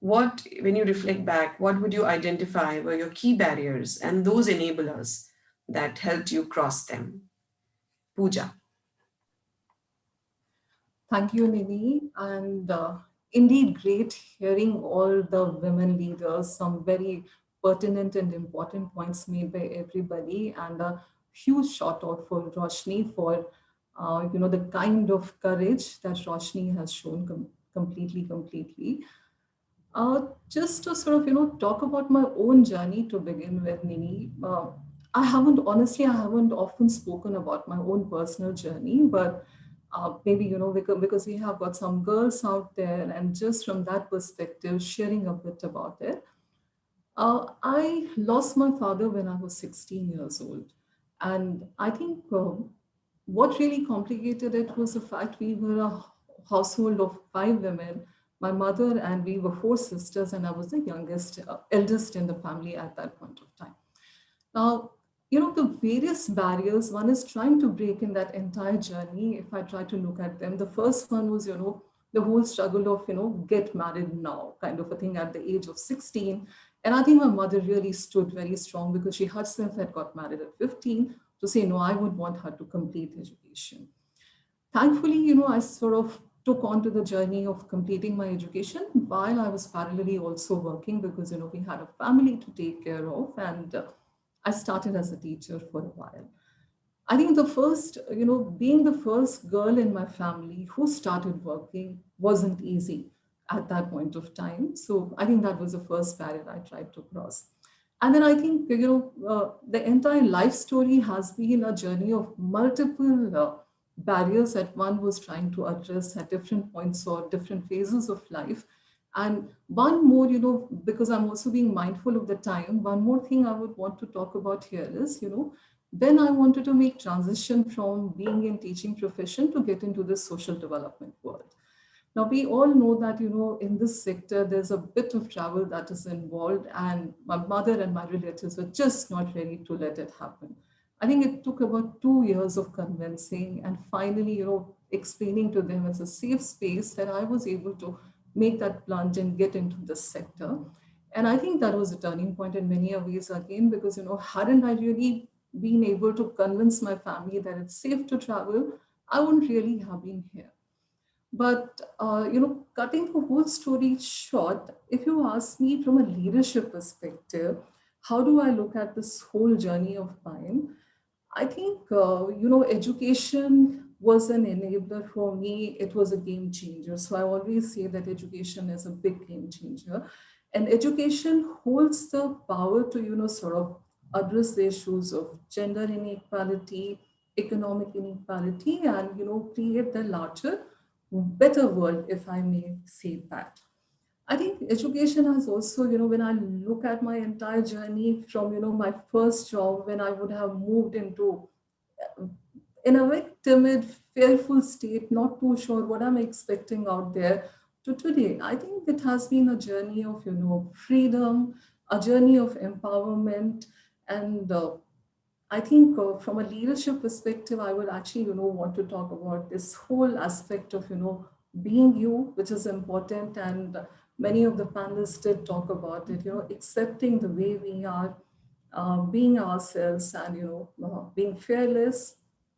E: When you reflect back, what would you identify were your key barriers and those enablers that helped you cross them? Pooja.
J: Thank you, Nini. And indeed, great hearing all the women leaders, some very pertinent and important points made by everybody, and a huge shout out for Roshni for the kind of courage that Roshni has shown completely. Just to sort of, talk about my own journey to begin with, Nini. I haven't often spoken about my own personal journey, but maybe, because we have got some girls out there, and just from that perspective, sharing a bit about it. I lost my father when I was 16 years old. And I think what really complicated it was the fact we were a household of 5 women, my mother, and we were 4 sisters, and I was the eldest in the family at that point of time. Now, the various barriers, one is trying to break in that entire journey. If I try to look at them, the first one was, the whole struggle of, get married now kind of a thing at the age of 16. And I think my mother really stood very strong because she herself had got married at 15 to say, no, I would want her to complete education. Thankfully, I sort of took on to the journey of completing my education while I was parallelly also working because, we had a family to take care of, and I started as a teacher for a while. I think the first, being the first girl in my family who started working wasn't easy at that point of time. So I think that was the first barrier I tried to cross. And then I think, the entire life story has been a journey of multiple barriers that one was trying to address at different points or different phases of life. And one more, because I'm also being mindful of the time, one more thing I would want to talk about here is, when I wanted to make transition from being in teaching profession to get into the social development world. Now, we all know that, in this sector, there's a bit of travel that is involved, and my mother and my relatives were just not ready to let it happen. I think it took about 2 years of convincing and finally, explaining to them it's a safe space that I was able to make that plunge and get into this sector. And I think that was a turning point in many ways again, because, hadn't I really been able to convince my family that it's safe to travel, I wouldn't really have been here. But, cutting the whole story short, if you ask me from a leadership perspective, how do I look at this whole journey of mine? I think, education was an enabler for me. It was a game changer. So I always say that education is a big game changer. And education holds the power to, sort of address the issues of gender inequality, economic inequality, and, create the larger, better world, if I may say that. I think education has also, when I look at my entire journey from, my first job, when I would have moved into, in a very timid, fearful state, not too sure what I'm expecting out there, to today, I think it has been a journey of, freedom, a journey of empowerment. And I think from a leadership perspective, I would actually, want to talk about this whole aspect of, being you, which is important. And many of the panelists did talk about it, accepting the way we are, being ourselves, and, being fearless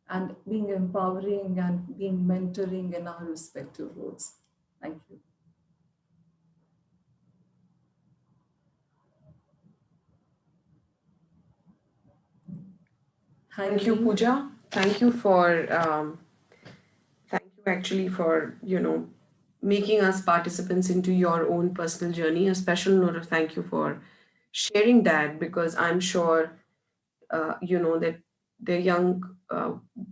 J: and being empowering and being mentoring in our respective roles. Thank you.
E: Thank you, Pooja. Thank you actually for, making us participants into your own personal journey. A special note of thank you for sharing that, because I'm sure, that the young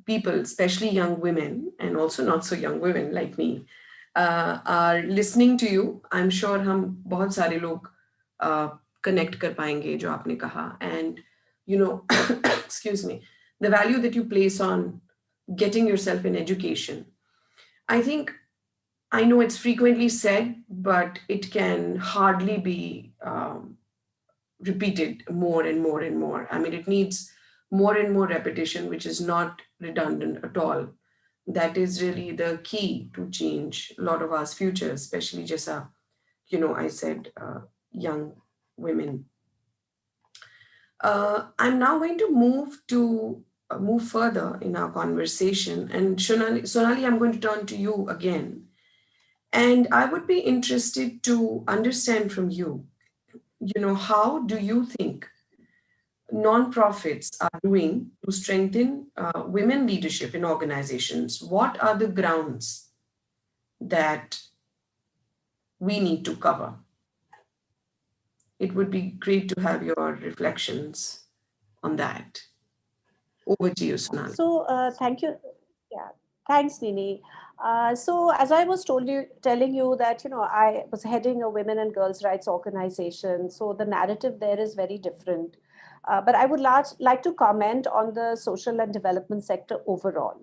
E: people, especially young women, and also not so young women like me, are listening to you. I'm sure हम बहुत सारे लोग connect कर पाएंगे जो आपने कहा. And, excuse me, the value that you place on getting yourself an education. I think, I know it's frequently said, but it can hardly be repeated more and more and more. I mean, it needs more and more repetition, which is not redundant at all. That is really the key to change a lot of our future, especially just, I said, young women. I'm now going to move further in our conversation. And Sonali, I'm going to turn to you again. And I would be interested to understand from you, how do you think nonprofits are doing to strengthen women leadership in organizations? What are the grounds that we need to cover? It would be great to have your reflections on that. Over to you, Sonali.
H: So thank you. Yeah, thanks, Nini. So as I was telling you that, I was heading a women and girls' rights organization. So the narrative there is very different. But I would like to comment on the social and development sector overall.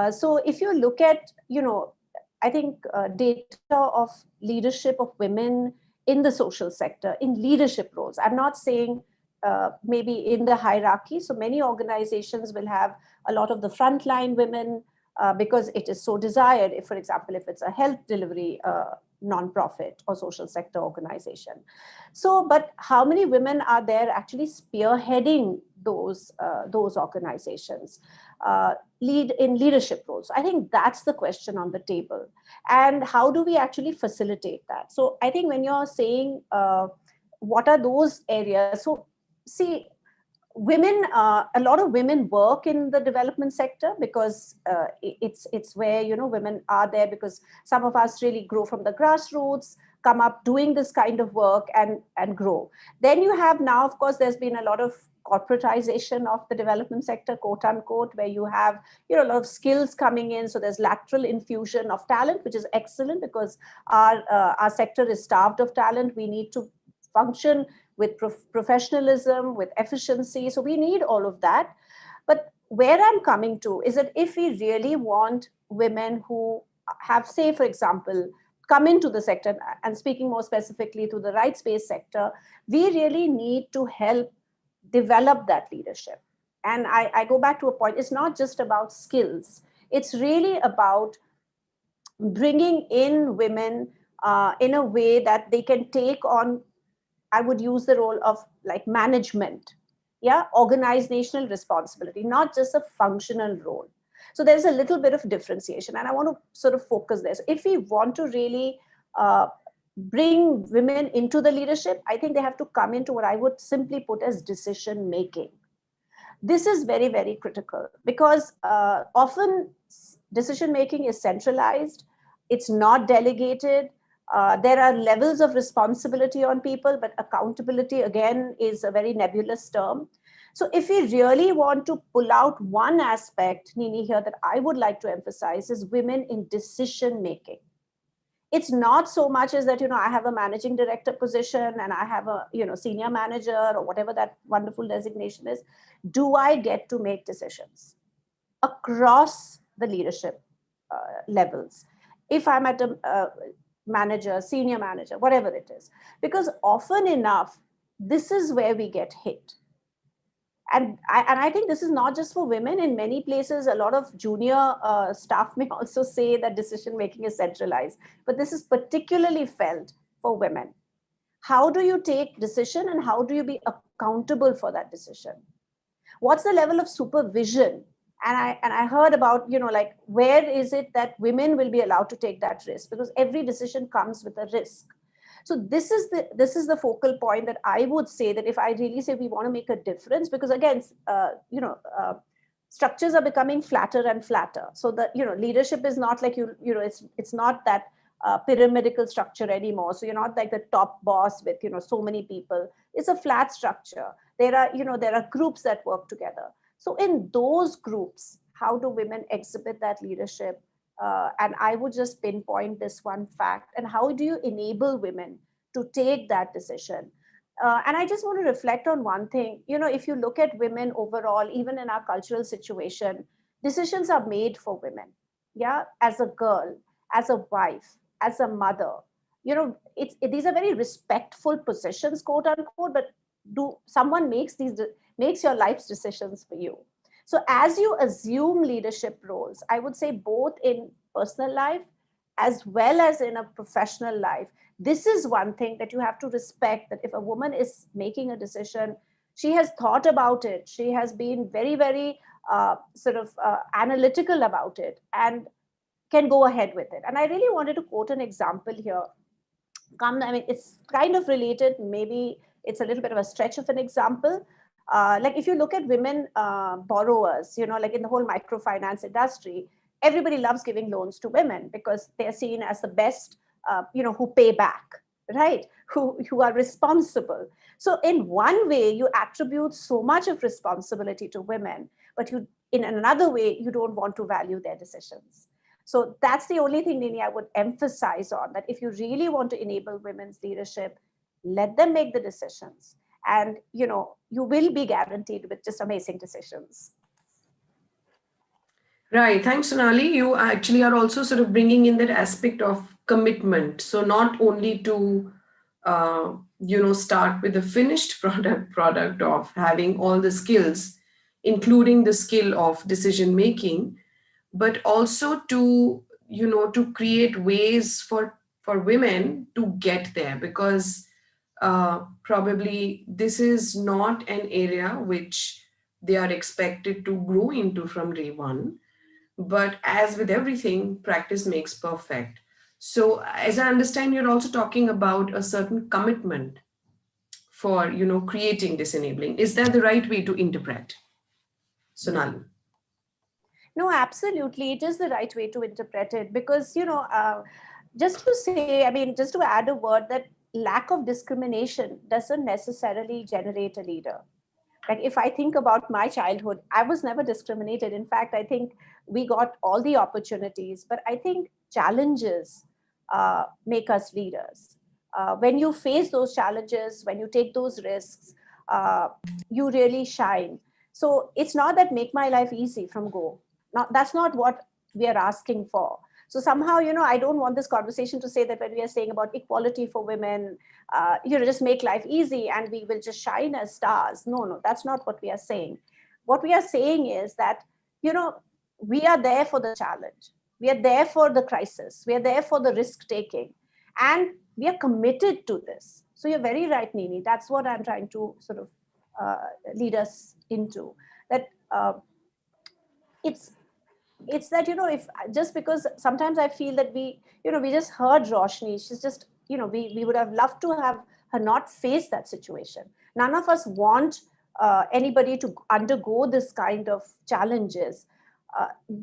H: So if you look at, I think data of leadership of women in the social sector, in leadership roles, I'm not saying maybe in the hierarchy. So many organizations will have a lot of the frontline women because it is so desired. If, for example, if it's a health delivery nonprofit or social sector organization. So, but how many women are there actually spearheading those organizations, lead in leadership roles? I think that's the question on the table. And how do we actually facilitate that? So I think when you're saying what are those areas? So see, women, a lot of women work in the development sector because it's where, women are there, because some of us really grow from the grassroots, come up doing this kind of work and grow. Then you have now, of course, there's been a lot of corporatization of the development sector, quote unquote, where you have, a lot of skills coming in. So there's lateral infusion of talent, which is excellent because our sector is starved of talent. We need to function with professionalism, with efficiency. So we need all of that. But where I'm coming to is that if we really want women who have, say, for example, come into the sector, and speaking more specifically to the rights-based sector, we really need to help develop that leadership. And I go back to a point, it's not just about skills. It's really about bringing in women in a way that they can take on, I would use the role of like management, organizational responsibility, not just a functional role. So there's a little bit of differentiation, and I want to sort of focus there. So if we want to really bring women into the leadership, I think they have to come into what I would simply put as decision making. This is very, very critical because often decision making is centralized, it's not delegated. There are levels of responsibility on people, but accountability, again, is a very nebulous term. So if we really want to pull out one aspect, Nini, here that I would like to emphasize is women in decision making. It's not so much as that, I have a managing director position and I have a, senior manager or whatever that wonderful designation is. Do I get to make decisions across the leadership levels? If I'm at a manager, senior manager, whatever it is, because often enough, this is where we get hit. And I think this is not just for women. In many places, a lot of junior staff may also say that decision making is centralized, but this is particularly felt for women. How do you take decision and how do you be accountable for that decision? What's the level of supervision? And I heard about, like, where is it that women will be allowed to take that risk? Because every decision comes with a risk. So this is the focal point that I would say, that if I really say we want to make a difference, because again, structures are becoming flatter and flatter. So that, leadership is not like it's not that pyramidal structure anymore. So you're not like the top boss with, so many people. It's a flat structure. There are groups that work together. So in those groups, how do women exhibit that leadership? And I would just pinpoint this one fact. And how do you enable women to take that decision? And I just want to reflect on one thing. If you look at women overall, even in our cultural situation, decisions are made for women. Yeah, as a girl, as a wife, as a mother. These are very respectful positions, quote unquote. But someone makes your life's decisions for you? So as you assume leadership roles, I would say both in personal life as well as in a professional life, this is one thing that you have to respect, that if a woman is making a decision, she has thought about it. She has been very, very analytical about it and can go ahead with it. And I really wanted to quote an example here. It's kind of related. Maybe it's a little bit of a stretch of an example. Like if you look at women borrowers, like in the whole microfinance industry, everybody loves giving loans to women because they're seen as the best, who pay back, right? Who are responsible. So in one way, you attribute so much of responsibility to women, but in another way, you don't want to value their decisions. So that's the only thing, Nini, I would emphasize on, that if you really want to enable women's leadership, let them make the decisions. And, you will be guaranteed with just amazing decisions.
E: Right. Thanks, Sonali. You actually are also sort of bringing in that aspect of commitment. So not only to, start with the finished product of having all the skills, including the skill of decision making, but also to, to create ways for women to get there, because probably this is not an area which they are expected to grow into from day one. But as with everything, practice makes perfect. So as I understand, you're also talking about a certain commitment for, creating this enabling. Is that the right way to interpret, Sonali?
H: No, absolutely. It is the right way to interpret it, because, just to say, just to add a word, that lack of discrimination doesn't necessarily generate a leader. Like if I think about my childhood, I was never discriminated. In fact, I think we got all the opportunities, but I think challenges make us leaders. When you face those challenges, when you take those risks, you really shine. So it's not that make my life easy from go. That's not what we are asking for. So somehow, I don't want this conversation to say that when we are saying about equality for women, just make life easy and we will just shine as stars. No, that's not what we are saying. What we are saying is that, we are there for the challenge. We are there for the crisis. We are there for the risk taking. And we are committed to this. So you're very right, Nini. That's what I'm trying to sort of lead us into. That it's that, if just because sometimes I feel that we just heard Roshni, she's just, we would have loved to have her not face that situation. None of us want anybody to undergo this kind of challenges.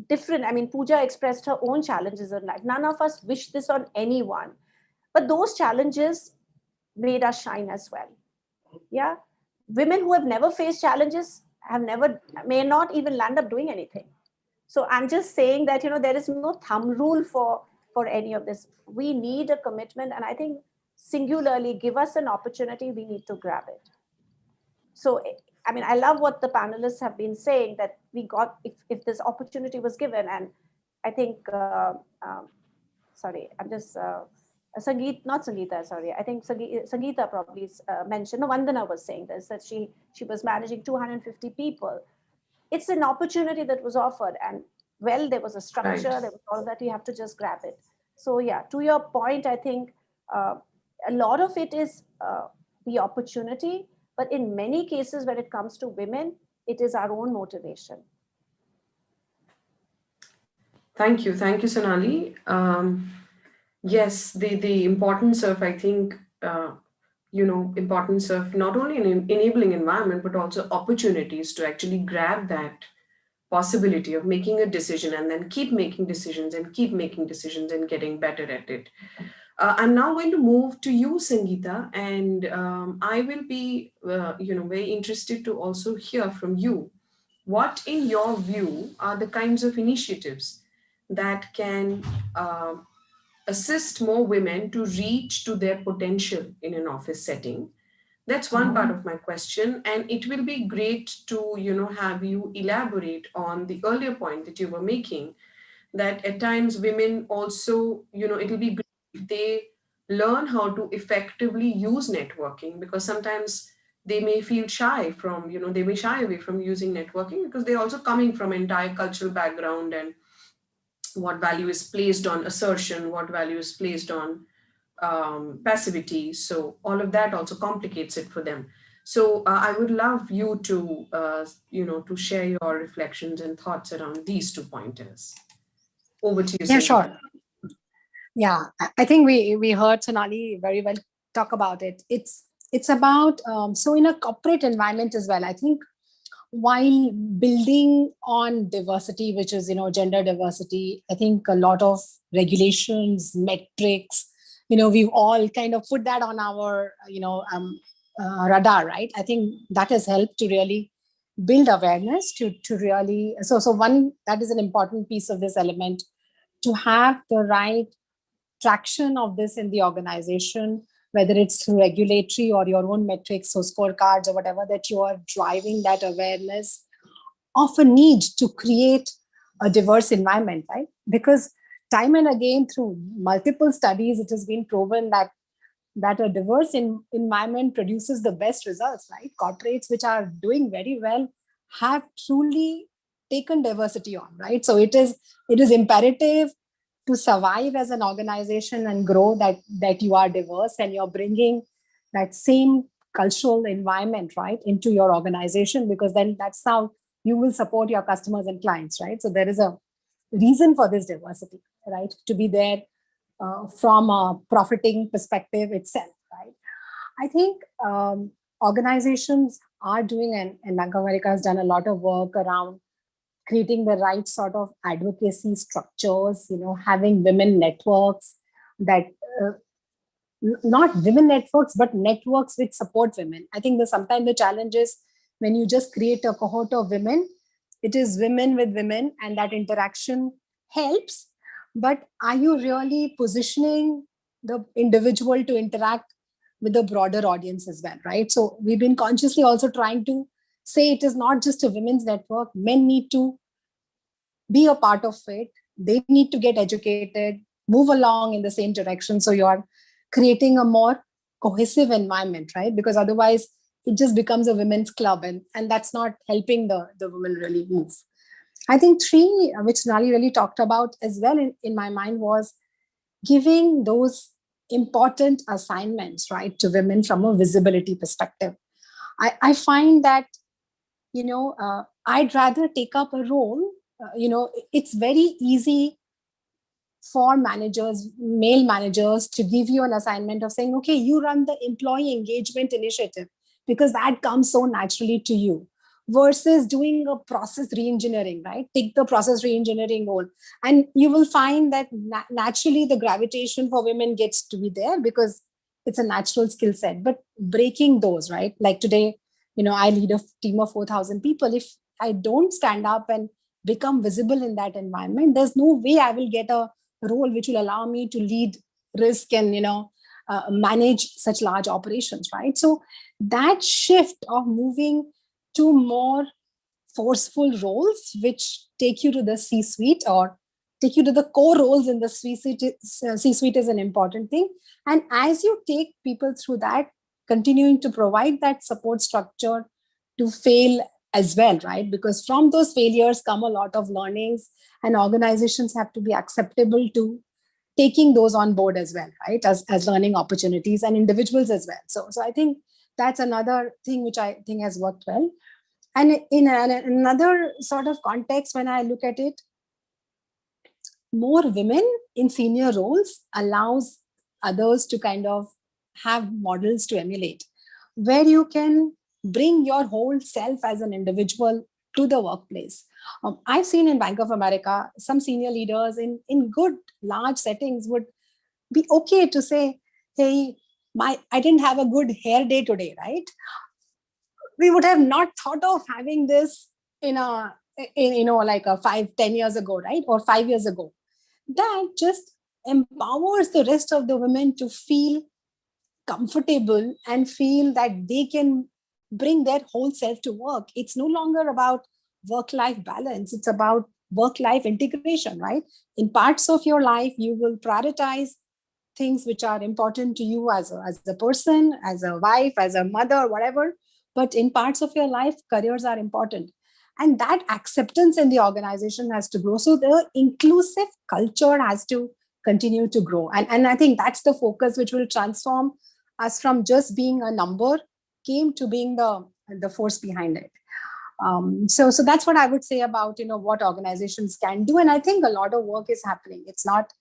H: Different, Pooja expressed her own challenges in life. None of us wish this on anyone. But those challenges made us shine as well. Yeah. Women who have never faced challenges may not even land up doing anything. So I'm just saying that, there is no thumb rule for any of this. We need a commitment. And I think singularly, give us an opportunity, we need to grab it. So, I love what the panelists have been saying, that we got, if this opportunity was given, and I think, sorry, I'm just, Sangeet, not Sungita, sorry. I think Sungita probably mentioned, no, Vandana was saying this, that she was managing 250 people. It's an opportunity that was offered, and there was a structure, right. There was all that, you have to just grab it. So yeah, to your point, I think a lot of it is the opportunity, but in many cases when it comes to women, it is our own motivation.
E: Thank you, Sonali. Yes, the importance of, I think, importance of not only an enabling environment, but also opportunities to actually grab that possibility of making a decision and then keep making decisions and keep making decisions and getting better at it. I'm now going to move to you, Sangeeta, and I will be, very interested to also hear from you. What, in your view, are the kinds of initiatives that can assist more women to reach to their potential in an office setting? That's one part of my question, and it will be great to have you elaborate on the earlier point that you were making, that at times women also, it'll be great if they learn how to effectively use networking, because sometimes they may feel shy from, they may shy away from using networking because they're also coming from entire cultural background, and what value is placed on assertion, what value is placed on passivity. So all of that also complicates it for them. So I would love you to, to share your reflections and thoughts around these two pointers. Over to you,
G: Yeah,
E: Sangeeta.
G: sure. Yeah, I think we heard Sonali very well talk about it. It's about so in a corporate environment as well. I think while building on diversity, which is gender diversity, I think a lot of regulations, metrics, we've all kind of put that on our radar, right? I think that has helped to really build awareness to really so one, that is an important piece of this element, to have the right traction of this in the organization, whether it's through regulatory or your own metrics or scorecards or whatever, that you are driving that awareness of a need to create a diverse environment, right? Because time and again, through multiple studies, it has been proven that a diverse environment produces the best results, right? Corporates which are doing very well have truly taken diversity on, right? So it is imperative to survive as an organization and grow that you are diverse and you're bringing that same cultural environment, right, into your organization, because then that's how you will support your customers and clients, right? So there is a reason for this diversity, right, to be there from a profiting perspective itself, right? I think organizations are doing, and Bank of America has done a lot of work around creating the right sort of advocacy structures, having women networks that not women networks, but networks which support women. I think sometimes the challenge is when you just create a cohort of women, it is women with women and that interaction helps. But are you really positioning the individual to interact with the broader audience as well, right? So we've been consciously also trying to say it is not just a women's network. Men need to be a part of it. They need to get educated, move along in the same direction. So you're creating a more cohesive environment, right? Because otherwise it just becomes a women's club, and that's not helping the women really move. I think three, which Nali really talked about as well in my mind, was giving those important assignments, right, to women from a visibility perspective. I find that, I'd rather take up a role, it's very easy for managers, male managers, to give you an assignment of saying, okay, you run the employee engagement initiative because that comes so naturally to you, versus doing a process re-engineering, right? Take the process re-engineering role. And you will find that naturally the gravitation for women gets to be there because it's a natural skill set. But breaking those, right? Like today, I lead a team of 4,000 people. If I don't stand up and become visible in that environment, there's no way I will get a role which will allow me to lead risk and manage such large operations, right? So that shift of moving to more forceful roles which take you to the C-suite or take you to the core roles in the C-suite is an important thing. And as you take people through that, continuing to provide that support structure to fail as well, right? Because from those failures come a lot of learnings, and organizations have to be acceptable to taking those on board as well, right? As learning opportunities, and individuals as well. So I think that's another thing which I think has worked well. And in another sort of context, when I look at it, more women in senior roles allows others to kind of have models to emulate, where you can bring your whole self as an individual to the workplace. I've seen in Bank of America, some senior leaders in good large settings would be okay to say, hey, I didn't have a good hair day today, right? We would have not thought of having this in like a 5-10 years ago, right? Or 5 years ago. That just empowers the rest of the women to feel comfortable and feel that they can bring their whole self to work. It's no longer about work-life balance. It's about work-life integration, right? In parts of your life, you will prioritize things which are important to you as a person, as a wife, as a mother, whatever. But in parts of your life, careers are important. And that acceptance in the organization has to grow. So the inclusive culture has to continue to grow. And I think that's the focus which will transform us from just being a number came to being the force behind it. So that's what I would say about what organizations can do. And I think a lot of work is happening. It's not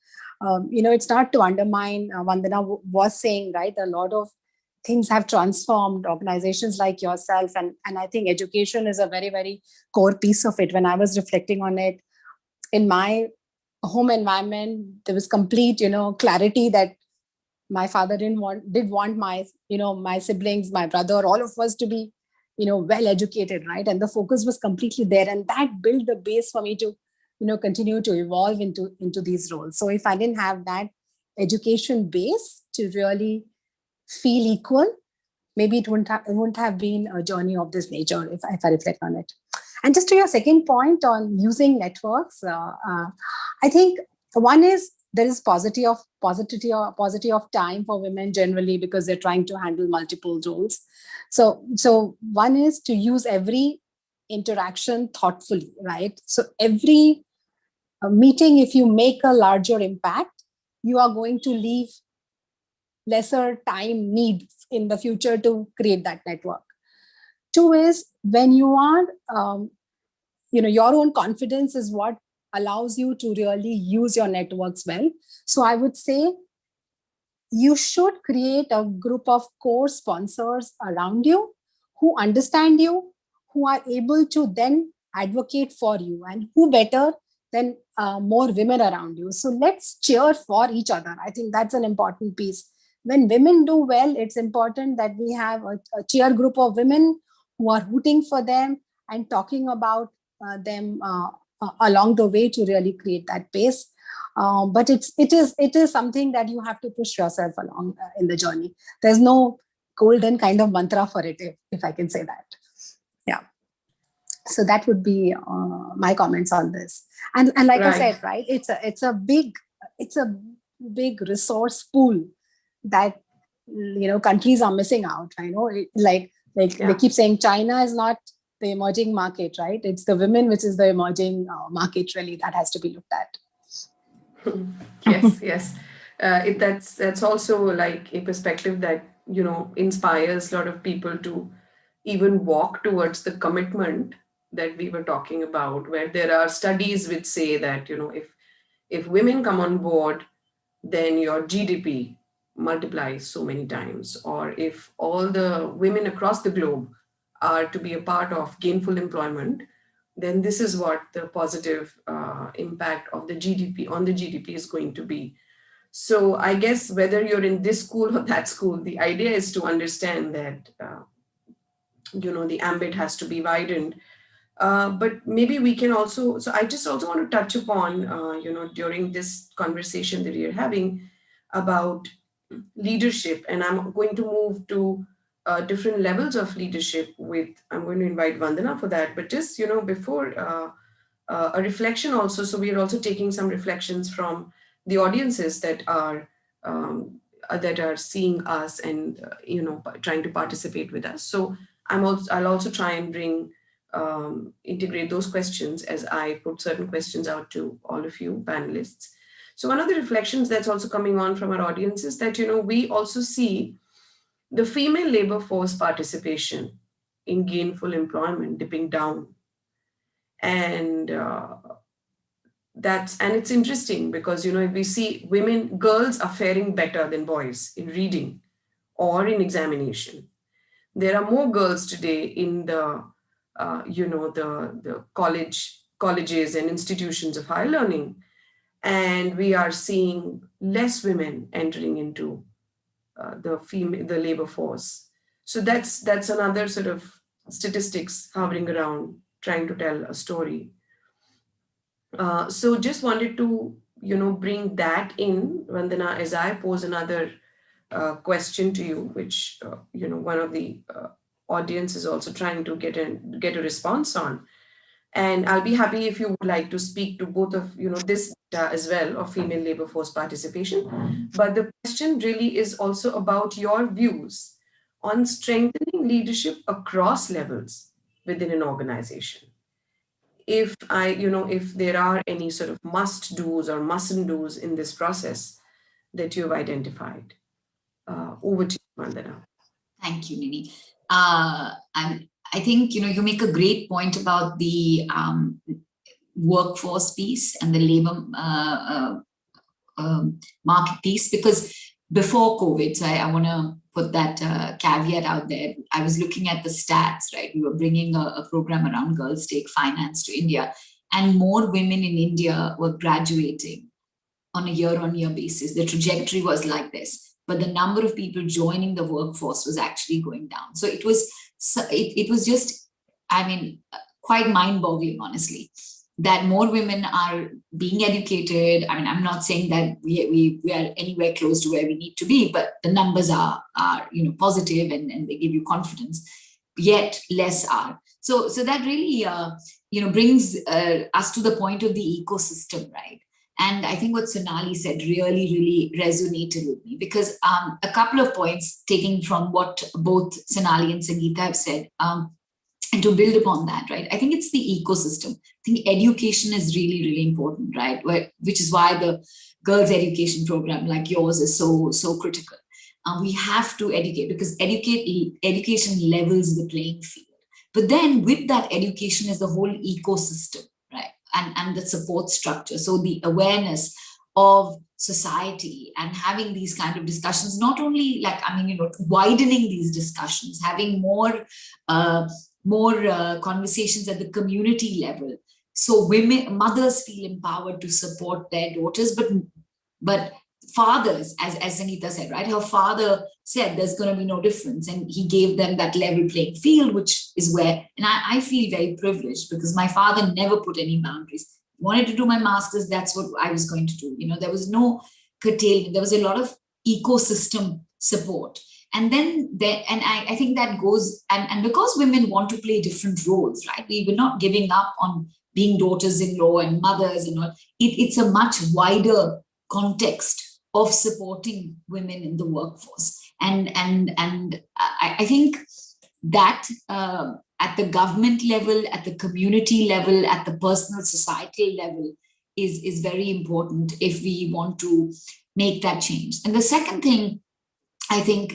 G: it's not to undermine Vandana was saying, right? A lot of things have transformed organizations like yourself. And I think education is a very, very core piece of it. When I was reflecting on it in my home environment, there was complete, clarity that my father did want my, my siblings, my brother, all of us to be, well educated, right? And the focus was completely there. And that built the base for me to, continue to evolve into these roles. So if I didn't have that education base to really feel equal, maybe it wouldn't have been a journey of this nature if I reflect on it. And just to your second point on using networks, I think one is there is paucity of time for women generally because they're trying to handle multiple roles. So one is to use every interaction thoughtfully, right? So every meeting, if you make a larger impact, you are going to leave lesser time needs in the future to create that network. Two is when you are, your own confidence is what allows you to really use your networks well. So I would say you should create a group of core sponsors around you who understand you, who are able to then advocate for you, and who better than more women around you. So let's cheer for each other. I think that's an important piece. When women do well, it's important that we have a cheer group of women who are rooting for them and talking about them along the way to really create that pace. But it is something that you have to push yourself along in the journey. There's no golden kind of mantra for it, if I can say that. Yeah. So that would be my comments on this. And like I said, right, it's a big resource pool that countries are missing out. I know, they keep saying China is not the emerging market, right? It's the women which is the emerging market. Really, that has to be looked at.
E: Yes. That's also like a perspective that inspires a lot of people to even walk towards the commitment that we were talking about, where there are studies which say that if women come on board, then your GDP multiplies so many times. Or if all the women across the globe are to be a part of gainful employment, then this is what the positive impact of the GDP on the GDP is going to be. So I guess whether you're in this school or that school, the idea is to understand that the ambit has to be widened. But maybe we can also, so I just also want to touch upon, during this conversation that you're having about leadership, and I'm going to move to different levels of leadership I'm going to invite Vandana for that, but just, before a reflection also, so we are also taking some reflections from the audiences that are seeing us and, trying to participate with us. So I'll also try and integrate those questions as I put certain questions out to all of you panelists. So one of the reflections that's also coming on from our audience is that, we also see the female labor force participation in gainful employment dipping down. And it's interesting because, if we see girls are faring better than boys in reading, or in examination. There are more girls today in the, the colleges and institutions of higher learning, and we are seeing less women entering into the labor force. So that's another sort of statistics hovering around, trying to tell a story. So just wanted to, bring that in, Vandana, as I pose another question to you, which, one of the audience is also trying to get a response on. And I'll be happy if you would like to speak to both of, this data as well of female labor force participation. But the question really is also about your views on strengthening leadership across levels within an organization. If there are any sort of must do's or mustn't do's in this process that you've identified. Over to you, Vandana.
I: Thank you, Nini. I think, you make a great point about the workforce piece and the labor market piece, because before COVID, so I want to put that caveat out there. I was looking at the stats, right? We were bringing a program around Girls Take Finance to India, and more women in India were graduating on a year-on-year basis. The trajectory was like this, but the number of people joining the workforce was actually going down. So it was just, quite mind-boggling, honestly, that more women are being educated. I'm not saying that we are anywhere close to where we need to be, but the numbers are positive and they give you confidence, yet less are. So that really, brings us to the point of the ecosystem, right? And I think what Sonali said really resonated with me, because a couple of points taking from what both Sonali and Sungita have said, and to build upon that, right? I think it's the ecosystem. I think education is really important, right? Which is why the girls' education program like yours is so critical. We have to educate, because education levels the playing field. But then with that education is the whole ecosystem, right? And the support structure. So the awareness of society and having these kind of discussions, not only widening these discussions, having more conversations at the community level. So mothers feel empowered to support their daughters, but fathers, as Sangeeta said, right? Her father said there's going to be no difference, and he gave them that level playing field, which is where, and I feel very privileged because my father never put any boundaries. Wanted to do my master's, that's what I was going to do. There was no curtailment. There was a lot of ecosystem support. And then I think that goes, and because women want to play different roles, right? We were not giving up on being daughters-in-law and mothers and all. It's a much wider context of supporting women in the workforce. And I think that at the government level, at the community level, at the personal societal level is very important if we want to make that change. And the second thing, I think,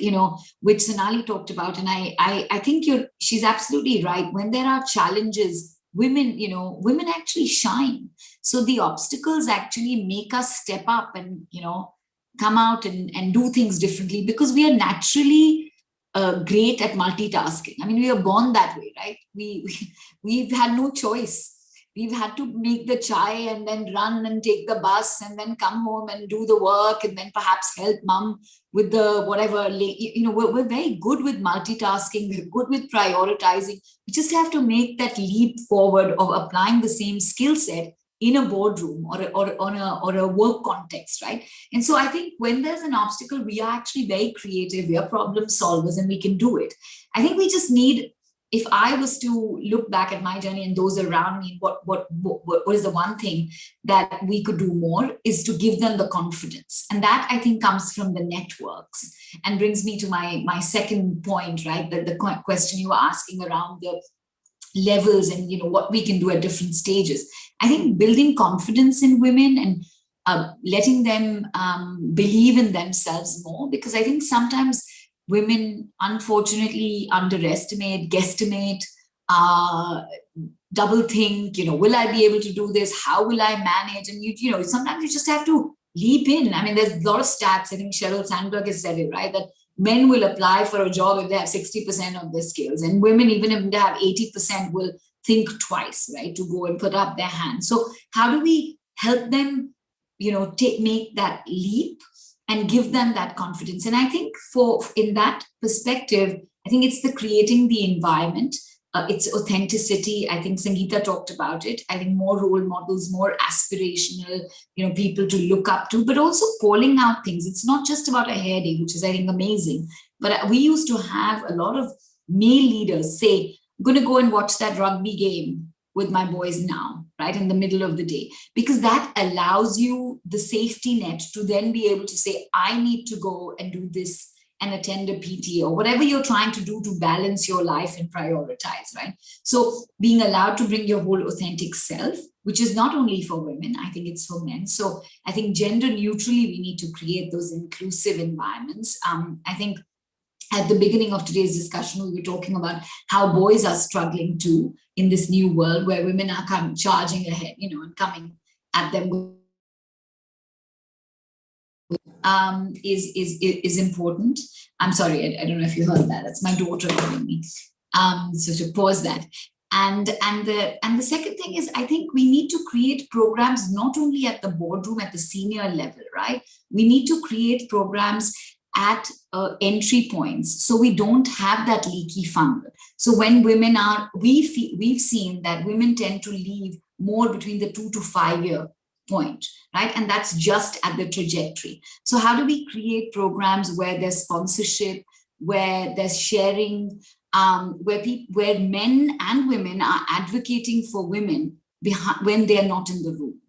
I: which Sonali talked about, and I think she's absolutely right. When there are challenges, women actually shine. So the obstacles actually make us step up and, come out and do things differently, because we are naturally great at multitasking. We are born that way, right? We've had no choice. We've had to make the chai and then run and take the bus and then come home and do the work and then perhaps help mom with the whatever. We're very good with multitasking. We're good with prioritizing. We just have to make that leap forward of applying the same skill set in a boardroom or a work context, right? And so I think when there's an obstacle, we are actually very creative. We are problem solvers and we can do it. I think we just need, if I was to look back at my journey and those around me, what is the one thing that we could do more is to give them the confidence. And that I think comes from the networks and brings me to my second point, right? The question you were asking around the levels and, what we can do at different stages. I think building confidence in women and letting them believe in themselves more, because I think sometimes women unfortunately underestimate, guesstimate, double think, will I be able to do this? How will I manage? And sometimes you just have to leap in. There's a lot of stats. I think Sheryl Sandberg has said it, right? That men will apply for a job if they have 60% of their skills, and women, even if they have 80%, will think twice, right, to go and put up their hand. So how do we help them, make that leap and give them that confidence? And I think in that perspective, I think it's the creating the environment. It's authenticity. I think Sungita talked about it. I think more role models, more aspirational, people to look up to, but also calling out things. It's not just about a hair day, which is, I think, amazing. But we used to have a lot of male leaders say, I'm going to go and watch that rugby game with my boys now, right, in the middle of the day, because that allows you the safety net to then be able to say, I need to go and do this and attend a PT or whatever you're trying to do to balance your life and prioritize, right? So being allowed to bring your whole authentic self, which is not only for women, I think it's for men. So I think gender neutrally, we need to create those inclusive environments. I think at the beginning of today's discussion, we were talking about how boys are struggling too in this new world where women are charging ahead, and coming at them is important. I'm sorry, I don't know if you heard that. That's my daughter calling me. So to pause that. And the second thing is, I think we need to create programs not only at the boardroom, at the senior level, right? We need to create programs at entry points, so we don't have that leaky funnel. So when women we've seen that women tend to leave more between the 2 to 5 year point, right? And that's just at the trajectory. So how do we create programs where there's sponsorship, where there's sharing, where men and women are advocating for women when they're not in the room,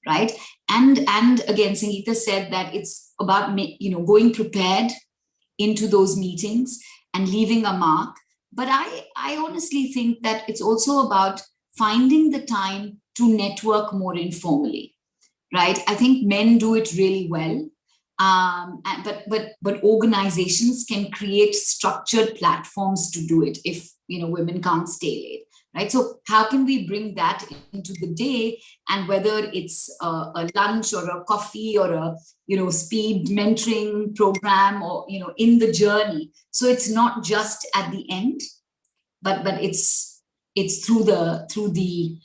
I: right? And again, Sangeeta said that it's about going prepared into those meetings and leaving a mark. But I honestly think that it's also about finding the time to network more informally, right? I think men do it really well, but organizations can create structured platforms to do it if women can't stay late, right? So how can we bring that into the day, and whether it's a lunch or a coffee or a speed mentoring program or in the journey, so it's not just at the end, but it's through the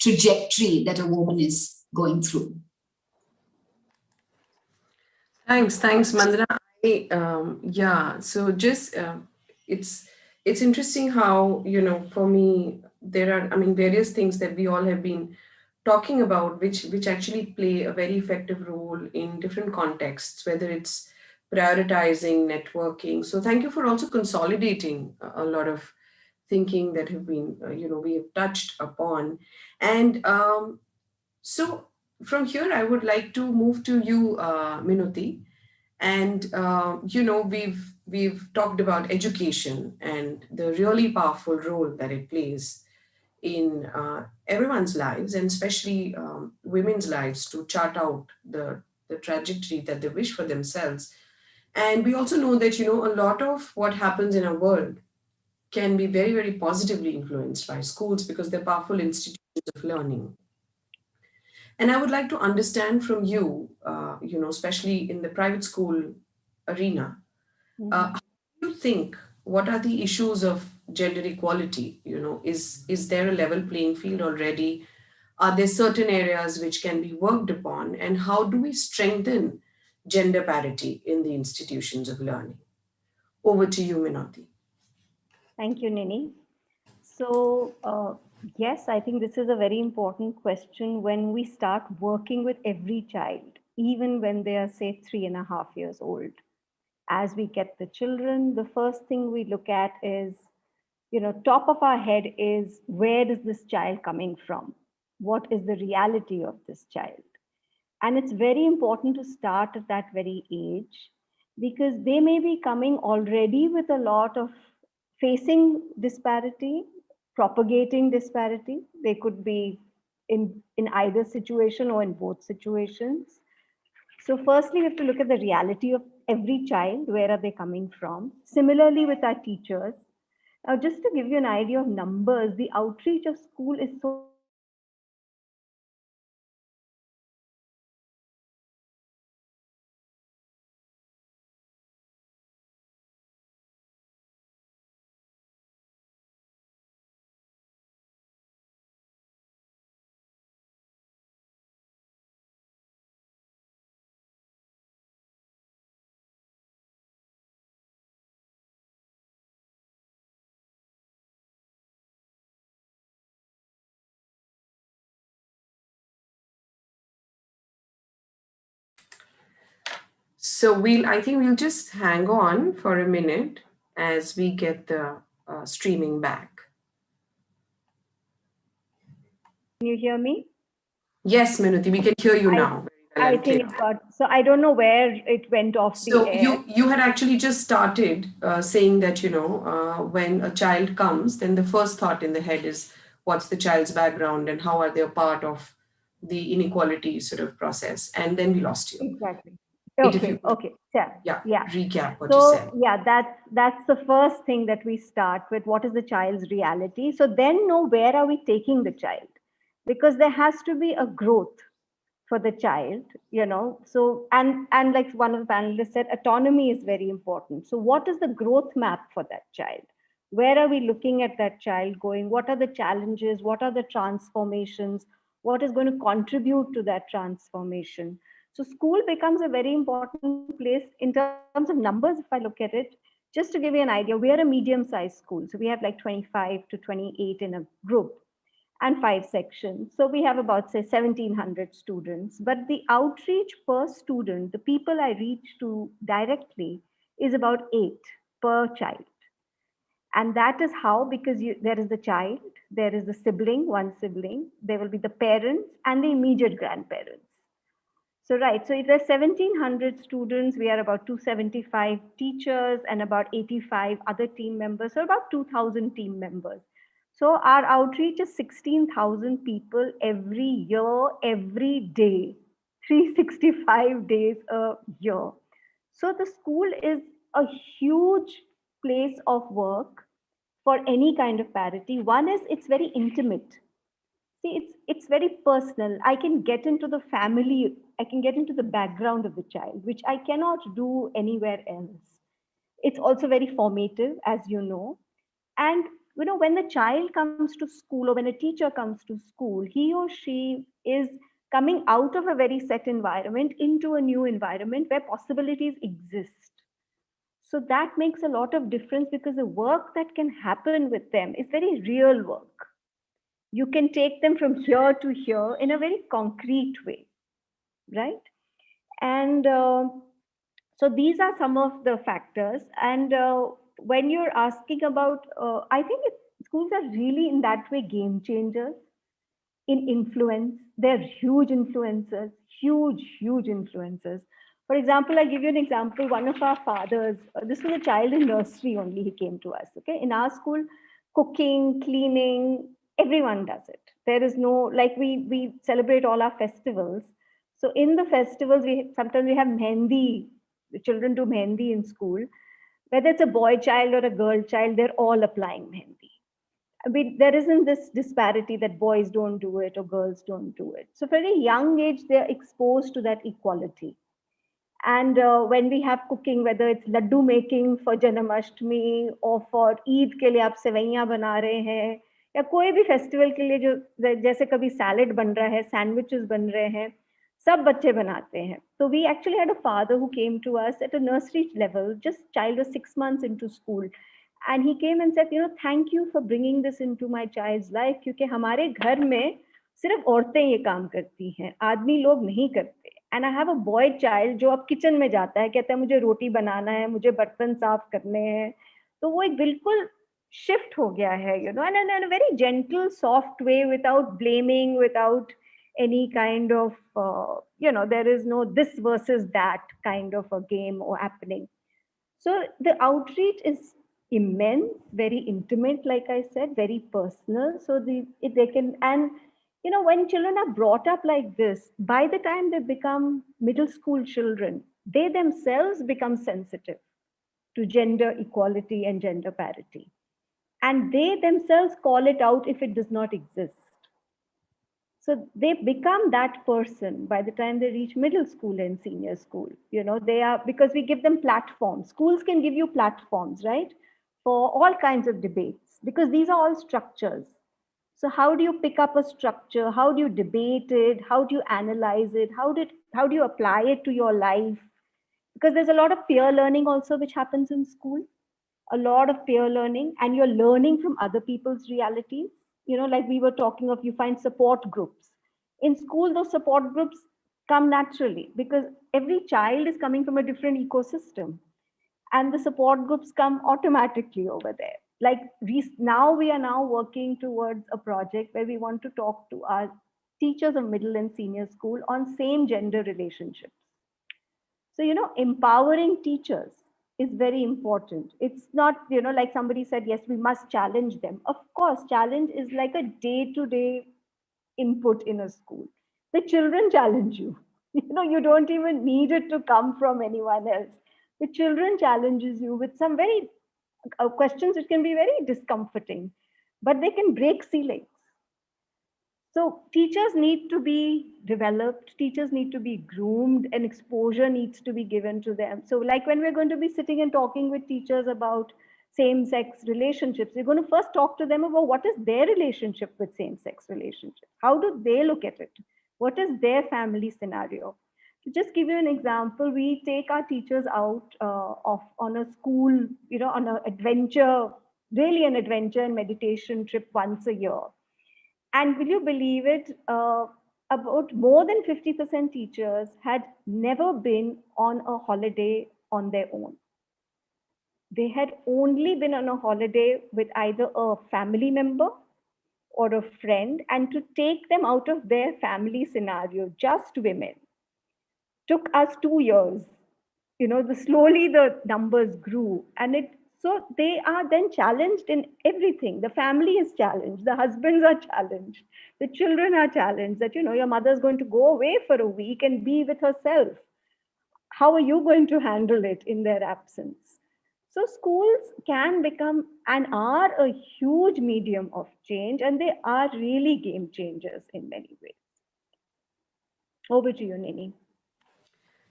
I: trajectory that a woman is going through.
E: Thanks, Mandana. Yeah, so just it's interesting how for me there are various things that we all have been talking about, which actually play a very effective role in different contexts, whether it's prioritizing, networking. So thank you for also consolidating a lot of thinking that have been we have touched upon. And so from here, I would like to move to you, Minuti. And we've talked about education and the really powerful role that it plays in everyone's lives, and especially women's lives, to chart out the trajectory that they wish for themselves. And we also know that a lot of what happens in our world can be very, very positively influenced by schools because they're powerful institutions of learning. And I would like to understand from you, especially in the private school arena, how do you think, what are the issues of gender equality? Is there a level playing field already? Are there certain areas which can be worked upon? And how do we strengthen gender parity in the institutions of learning? Over to you, Minati.
F: Thank you, Nini. So, yes, I think this is a very important question when we start working with every child, even when they are, say, 3.5 years old. As we get the children, the first thing we look at is, top of our head is, where is this child coming from? What is the reality of this child? And it's very important to start at that very age, because they may be coming already with a lot of facing disparity, propagating disparity. They could be in either situation or in both situations. So firstly, we have to look at the reality of every child. Where are they coming from? Similarly with our teachers. Now, just to give you an idea of numbers, the outreach of school is so
E: So I think we'll just hang on for a minute as we get the streaming back.
F: Can you hear me?
E: Yes, Minuti, we can hear you now.
F: I think it got, so I don't know where it went off the air.
E: So you had actually just started saying that, when a child comes, then the first thought in the head is what's the child's background and how are they a part of the inequality sort of process. And then we lost you.
F: Exactly.
E: Okay.
F: Yeah.
E: Recap what you said.
F: Yeah, that's the first thing that we start with. What is the child's reality? So then know where are we taking the child? Because there has to be a growth for the child, so and like one of the panelists said, autonomy is very important. So what is the growth map for that child? Where are we looking at that child going? What are the challenges? What are the transformations? What is going to contribute to that transformation? So school becomes a very important place in terms of numbers. If I look at it, just to give you an idea, we are a medium-sized school, so we have like 25 to 28 in a group and 5 sections. So we have about, say, 1,700 students. But the outreach per student, the people I reach to directly, is about 8 per child. And that is how, because there is the child, there is the sibling, one sibling, there will be the parents and the immediate grandparents. So, right, so if there's 1,700 students, we are about 275 teachers and about 85 other team members, so about 2,000 team members. So our outreach is 16,000 people every year, every day, 365 days a year. So the school is a huge place of work for any kind of parity. One is it's very intimate. See, it's very personal. I can get into the family, I can get into the background of the child, which I cannot do anywhere else. It's also very formative, as you know. And when the child comes to school or when a teacher comes to school, he or she is coming out of a very set environment into a new environment where possibilities exist. So that makes a lot of difference because the work that can happen with them is very real work. You can take them from here to here in a very concrete way, right? And so these are some of the factors. And when you're asking about, I think schools are really in that way game changers in influence. They're huge influencers, huge influencers. For example, I'll give you an example. One of our fathers, this was a child in nursery only, he came to us, okay? In our school, cooking, cleaning, everyone does it. There is no, like we celebrate all our festivals. So in the festivals, sometimes we have mehendi, the children do mehendi in school. Whether it's a boy child or a girl child, they're all applying mehendi. There isn't this disparity that boys don't do it or girls don't do it. So from a young age, they're exposed to that equality. And when we have cooking, whether it's laddu making for Janmashtami or for Eid ke liye aap sevaiyan bana rahe hain, या कोई भी festival के लिए जो जैसे कभी salad बन रहा है, सैंडविचेस बन रहे हैं, सब बच्चे बनाते हैं. So we actually had a father who came to us at a nursery level, just child was 6 months into school. And he came and said, thank you for bringing this into my child's life, क्योंकि हमारे घर में सिर्फ औरतें ये काम करती हैं, आदमी लोग नहीं करते. And I have a boy child जो अब किचन में जाता है, कहता है मुझे रोटी बनाना है, मुझे बर्तन साफ करने हैं. तो वो एक बिल्कुल shift हो गया है, and in a very gentle, soft way, without blaming, without any kind of, there is no this versus that kind of a game or happening. So the outreach is immense, very intimate, like I said, very personal. So they can, and when children are brought up like this, by the time they become middle school children, they themselves become sensitive to gender equality and gender parity. And they themselves call it out if it does not exist. So they become that person by the time they reach middle school and senior school. They are, because we give them platforms. Schools can give you platforms, right? For all kinds of debates, because these are all structures. So how do you pick up a structure? How do you debate it? How do you analyze it? How do you apply it to your life? Because there's a lot of peer learning also which happens in school. A lot of peer learning, and you're learning from other people's realities. Like we were talking of, you find support groups. In school, those support groups, come naturally because every child is coming from a different ecosystem, and the support groups come automatically over there. Like now we are now working towards a project where we want to talk to our teachers of middle and senior school on same gender relationships. So, empowering teachers is very important. It's not, like somebody said, yes, we must challenge them. Of course, challenge is like a day-to-day input in a school. The children challenge you. You don't even need it to come from anyone else. The children challenges you with some very questions which can be very discomforting, but they can break ceilings. So teachers need to be developed, teachers need to be groomed, and exposure needs to be given to them. So like when we're going to be sitting and talking with teachers about same-sex relationships, we're going to first talk to them about what is their relationship with same-sex relationships. How do they look at it? What is their family scenario? To just give you an example, we take our teachers out on a school, on an adventure, really an adventure and meditation trip once a year. And will you believe it? About more than 50% teachers had never been on a holiday on their own. They had only been on a holiday with either a family member or a friend, and to take them out of their family scenario, just women, took us 2 years. Slowly the numbers grew, and so they are then challenged in everything. The family is challenged, the husbands are challenged, the children are challenged that, your mother's going to go away for a week and be with herself. How are you going to handle it in their absence? So schools can become and are a huge medium of change, and they are really game changers in many ways. Over to you, Nini.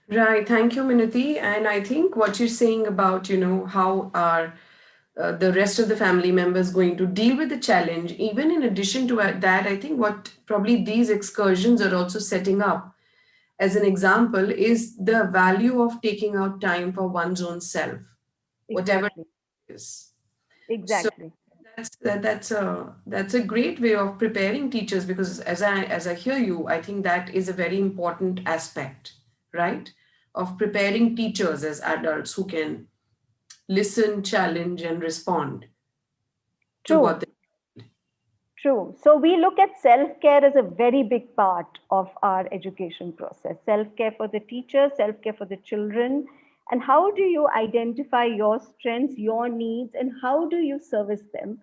E: Right. Thank you, Minati. And I think what you're saying about, how are the rest of the family members going to deal with the challenge, even in addition to that, I think what probably these excursions are also setting up as an example is the value of taking out time for one's own self, whatever
F: Exactly.
E: it is.
F: Exactly.
E: So that's a great way of preparing teachers, because as I hear you, I think that is a very important aspect, right, of preparing teachers as adults who can listen, challenge, and respond to what they.
F: True. So we look at self-care as a very big part of our education process. Self-care for the teachers, self-care for the children. And how do you identify your strengths, your needs, and how do you service them?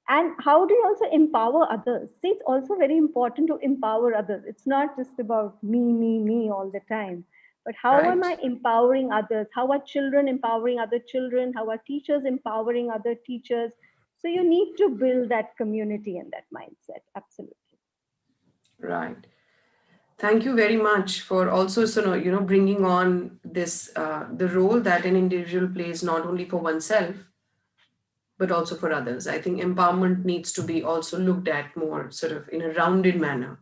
F: And how do you also empower others? See, it's also very important to empower others. It's not just about me all the time. But how am I empowering others? How are children empowering other children? How are teachers empowering other teachers? So you need to build that community and that mindset. Absolutely.
E: Right. Thank you very much for also, bringing on this, the role that an individual plays not only for oneself, but also for others. I think empowerment needs to be also looked at more sort of in a rounded manner,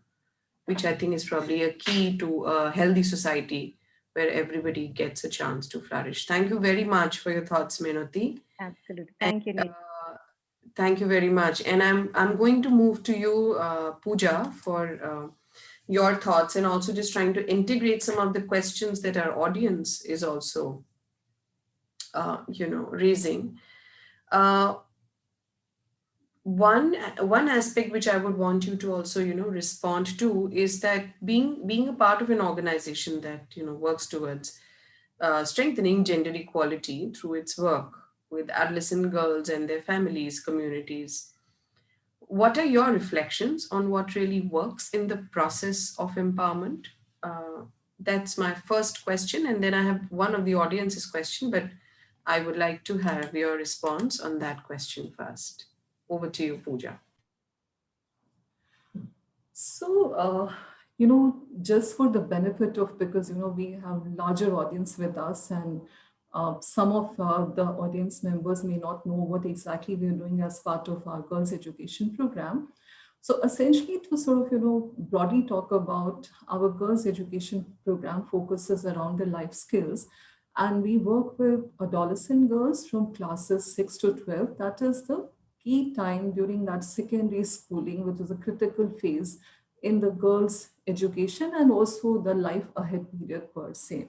E: which I think is probably a key to a healthy society where everybody gets a chance to flourish. Thank you very much for your thoughts, Menoti.
F: Absolutely. Thank you, Nick.
E: Thank you very much. And I'm going to move to you, Pooja, for your thoughts, and also just trying to integrate some of the questions that our audience is also, raising. One aspect which I would want you to also, respond to is that being a part of an organization that, works towards strengthening gender equality through its work with adolescent girls and their families, communities. What are your reflections on what really works in the process of empowerment? That's my first question. And then I have one of the audience's question, but I would like to have your response on that question first. Over to you, Pooja.
J: So, just for the benefit of, because, we have larger audience with us, and some of the audience members may not know what exactly we're doing as part of our girls' education program. So essentially, to sort of, broadly talk about our girls' education program focuses around the life skills. And we work with adolescent girls from classes 6 to 12. That is the key time during that secondary schooling, which is a critical phase in the girls' education and also the life ahead period per se.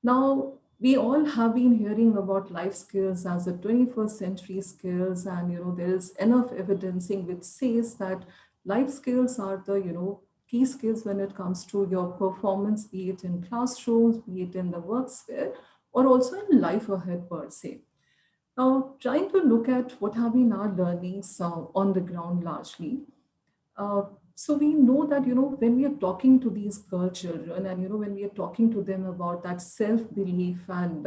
J: Now, we all have been hearing about life skills as a 21st century skills, and there is enough evidencing which says that life skills are the key skills when it comes to your performance, be it in classrooms, be it in the work sphere, or also in life ahead per se. Now, trying to look at what have been our learnings on the ground largely. So we know that, when we are talking to these girl children and, when we are talking to them about that self-belief and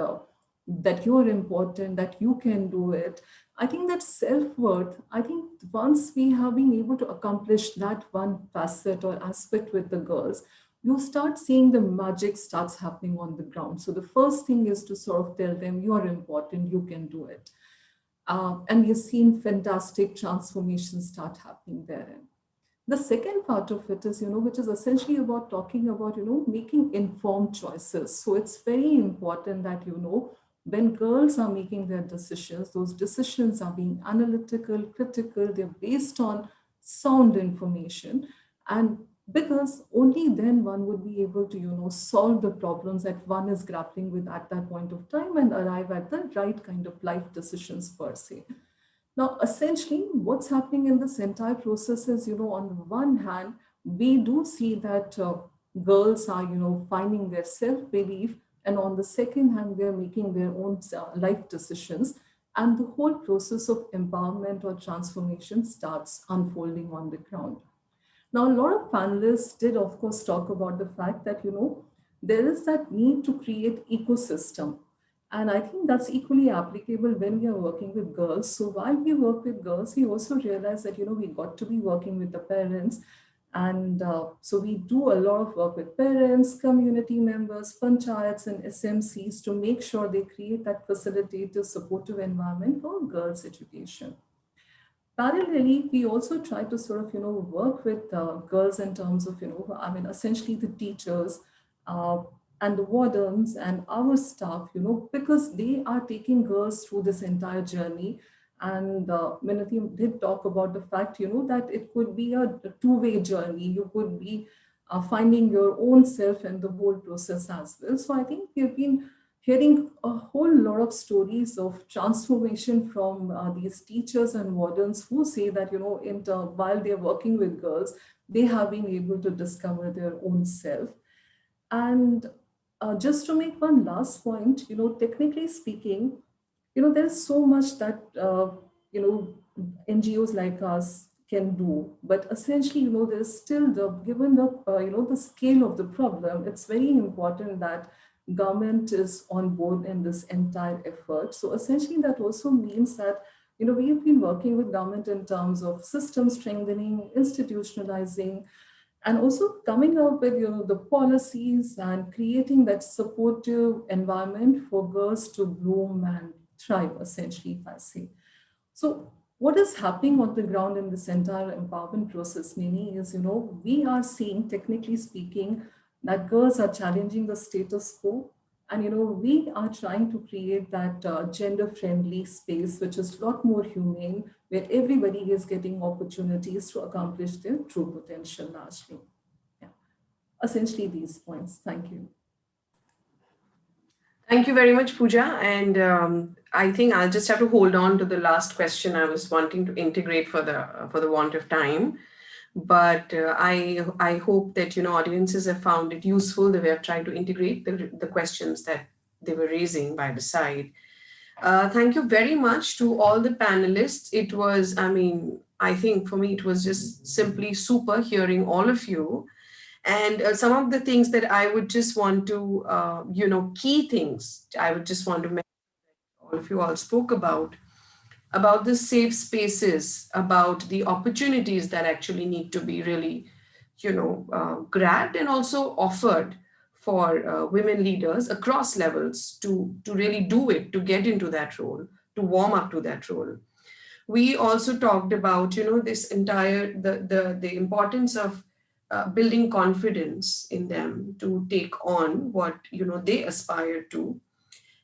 J: that you're important, that you can do it, I think that self-worth, I think once we have been able to accomplish that one facet or aspect with the girls, you start seeing the magic starts happening on the ground. So the first thing is to sort of tell them you are important, you can do it. And we've seen fantastic transformations start happening therein. The second part of it is, which is essentially about talking about, making informed choices. So it's very important that, when girls are making their decisions, those decisions are being analytical, critical, they're based on sound information. And because only then one would be able to, solve the problems that one is grappling with at that point of time and arrive at the right kind of life decisions per se. Now, essentially, what's happening in this entire process is, on the one hand, we do see that girls are, finding their self-belief, and on the second hand, they're making their own life decisions, and the whole process of empowerment or transformation starts unfolding on the ground. Now, a lot of panelists did, of course, talk about the fact that, there is that need to create ecosystem. And I think that's equally applicable when we are working with girls. So while we work with girls, we also realize that, we got to be working with the parents. And so we do a lot of work with parents, community members, panchayats and SMCs to make sure they create that facilitative, supportive environment for girls' education. Parallelly, we also try to sort of, work with girls in terms of, essentially the teachers, and the wardens and our staff, because they are taking girls through this entire journey. And Minati did talk about the fact, that it could be a two-way journey. You could be finding your own self in the whole process as well. So I think we've been hearing a whole lot of stories of transformation from these teachers and wardens who say that, while they're working with girls, they have been able to discover their own self. And just to make one last point, technically speaking, there's so much that, NGOs like us can do, but essentially, there's still given the scale of the problem, it's very important that government is on board in this entire effort. So essentially, that also means that, we've been working with government in terms of system strengthening, institutionalizing, and also coming up with the policies and creating that supportive environment for girls to bloom and thrive, essentially, if I say. So what is happening on the ground in this entire empowerment process, Nini, is, we are seeing, technically speaking, that girls are challenging the status quo. And, we are trying to create that gender-friendly space, which is a lot more humane, where everybody is getting opportunities to accomplish their true potential largely. Yeah. Essentially these points. Thank you.
E: Thank you very much, Pooja. And I think I'll just have to hold on to the last question I was wanting to integrate for the want of time. But I hope that audiences have found it useful that we have tried to integrate the questions that they were raising by the side. Thank you very much to all the panelists. It was, I think for me, it was just simply super hearing all of you. And some of the things that I would just want to, key things I would just want to mention, all of you all spoke about the safe spaces, about the opportunities that actually need to be really, grabbed and also offered for women leaders across levels to really do it, to get into that role, to warm up to that role. We also talked about, this entire, the importance of building confidence in them to take on what, they aspire to.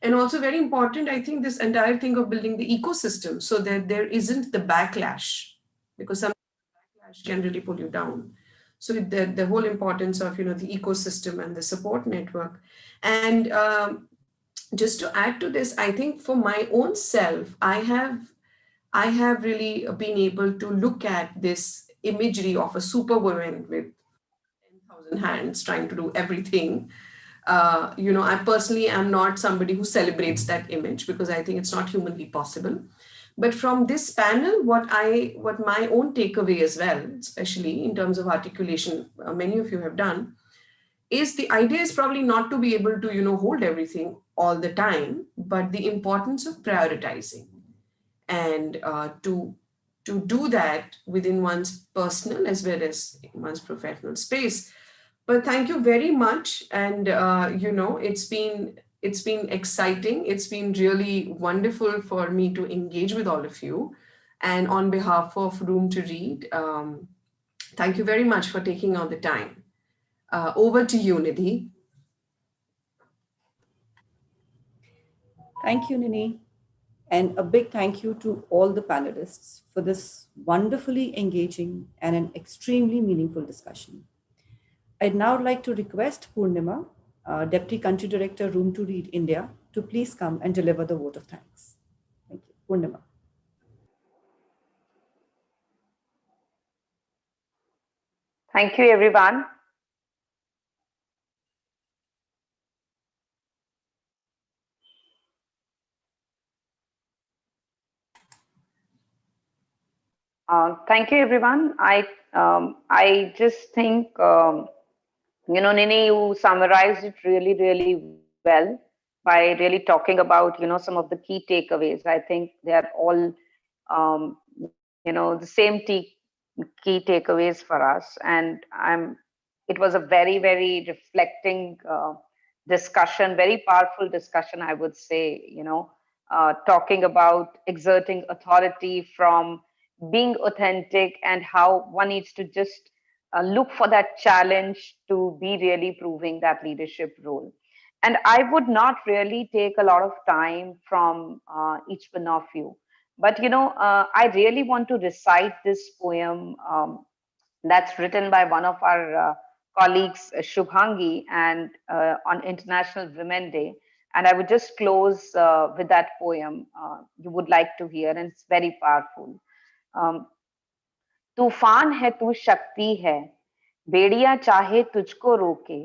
E: And also very important, I think, this entire thing of building the ecosystem so that there isn't the backlash, because some backlash can really pull you down. So the whole importance of, the ecosystem and the support network. And just to add to this, I think for my own self, I have really been able to look at this imagery of a superwoman with 10,000 hands trying to do everything. I personally am not somebody who celebrates that image because I think it's not humanly possible. But from this panel, what my own takeaway as well, especially in terms of articulation, many of you have done, is the idea is probably not to be able to, hold everything all the time, but the importance of prioritizing and to do that within one's personal as well as one's professional space. But thank you very much, and it's been exciting. It's been really wonderful for me to engage with all of you, and on behalf of Room to Read, thank you very much for taking out the time. Over to you, Nidhi.
B: Thank you, Nini. And a big thank you to all the panelists for this wonderfully engaging and an extremely meaningful discussion. I'd now like to request Purnima, Deputy Country Director, Room to Read India, to please come and deliver the vote of thanks. Thank you. Purnima.
K: Thank you, everyone. Thank you, everyone. I just think, Nini, you summarized it really, really well by really talking about, some of the key takeaways. I think they are all, the same key takeaways for us. And it was a very, very reflecting discussion, very powerful discussion, I would say, talking about exerting authority from being authentic and how one needs to just look for that challenge to be really proving that leadership role. And I would not really take a lot of time from each one of you. But, I really want to recite this poem that's written by one of our colleagues, Shubhangi, and on International Women Day. And I would just close with that poem you would like to hear, and it's very powerful. तूफान है तू शक्ति है, बेड़िया चाहे तुझको रोके,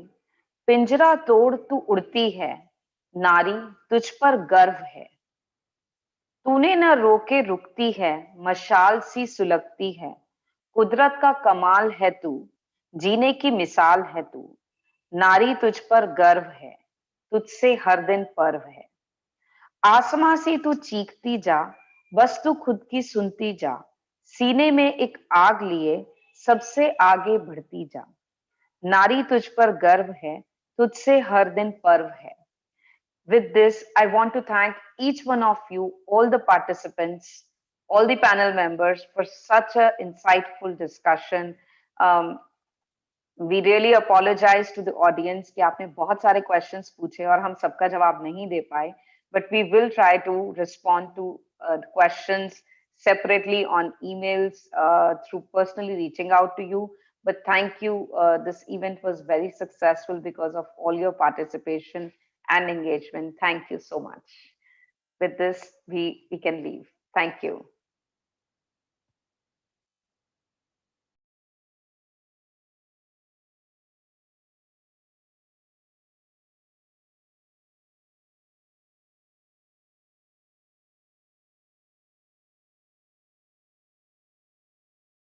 K: पिंजरा तोड़ तू उड़ती है, नारी तुझ पर गर्व है। तूने न रोके रुकती है, मशाल सी सुलगती है, कुदरत का कमाल है तू, जीने की मिसाल है तू, नारी तुझ पर गर्व है, तुझसे हर दिन पर्व है। आसमां से तू चीखती जा, बस तू खुद की सुनती जा, सीने में एक आग लिए सबसे आगे बढ़ती जा, नारी तुझ पर गर्व है, तुझसे हर दिन पर्व है। With this, I want to thank each one of you, all the participants, all the panel members for such an insightful discussion. We really apologize to the audience कि आपने बहुत सारे questions पूछे और हम सबका जवाब नहीं दे पाए, but we will try to respond to questions separately on emails through personally reaching out to you. But thank you. This event was very successful because of all your participation and engagement. Thank you so much. With this, we can leave. Thank you.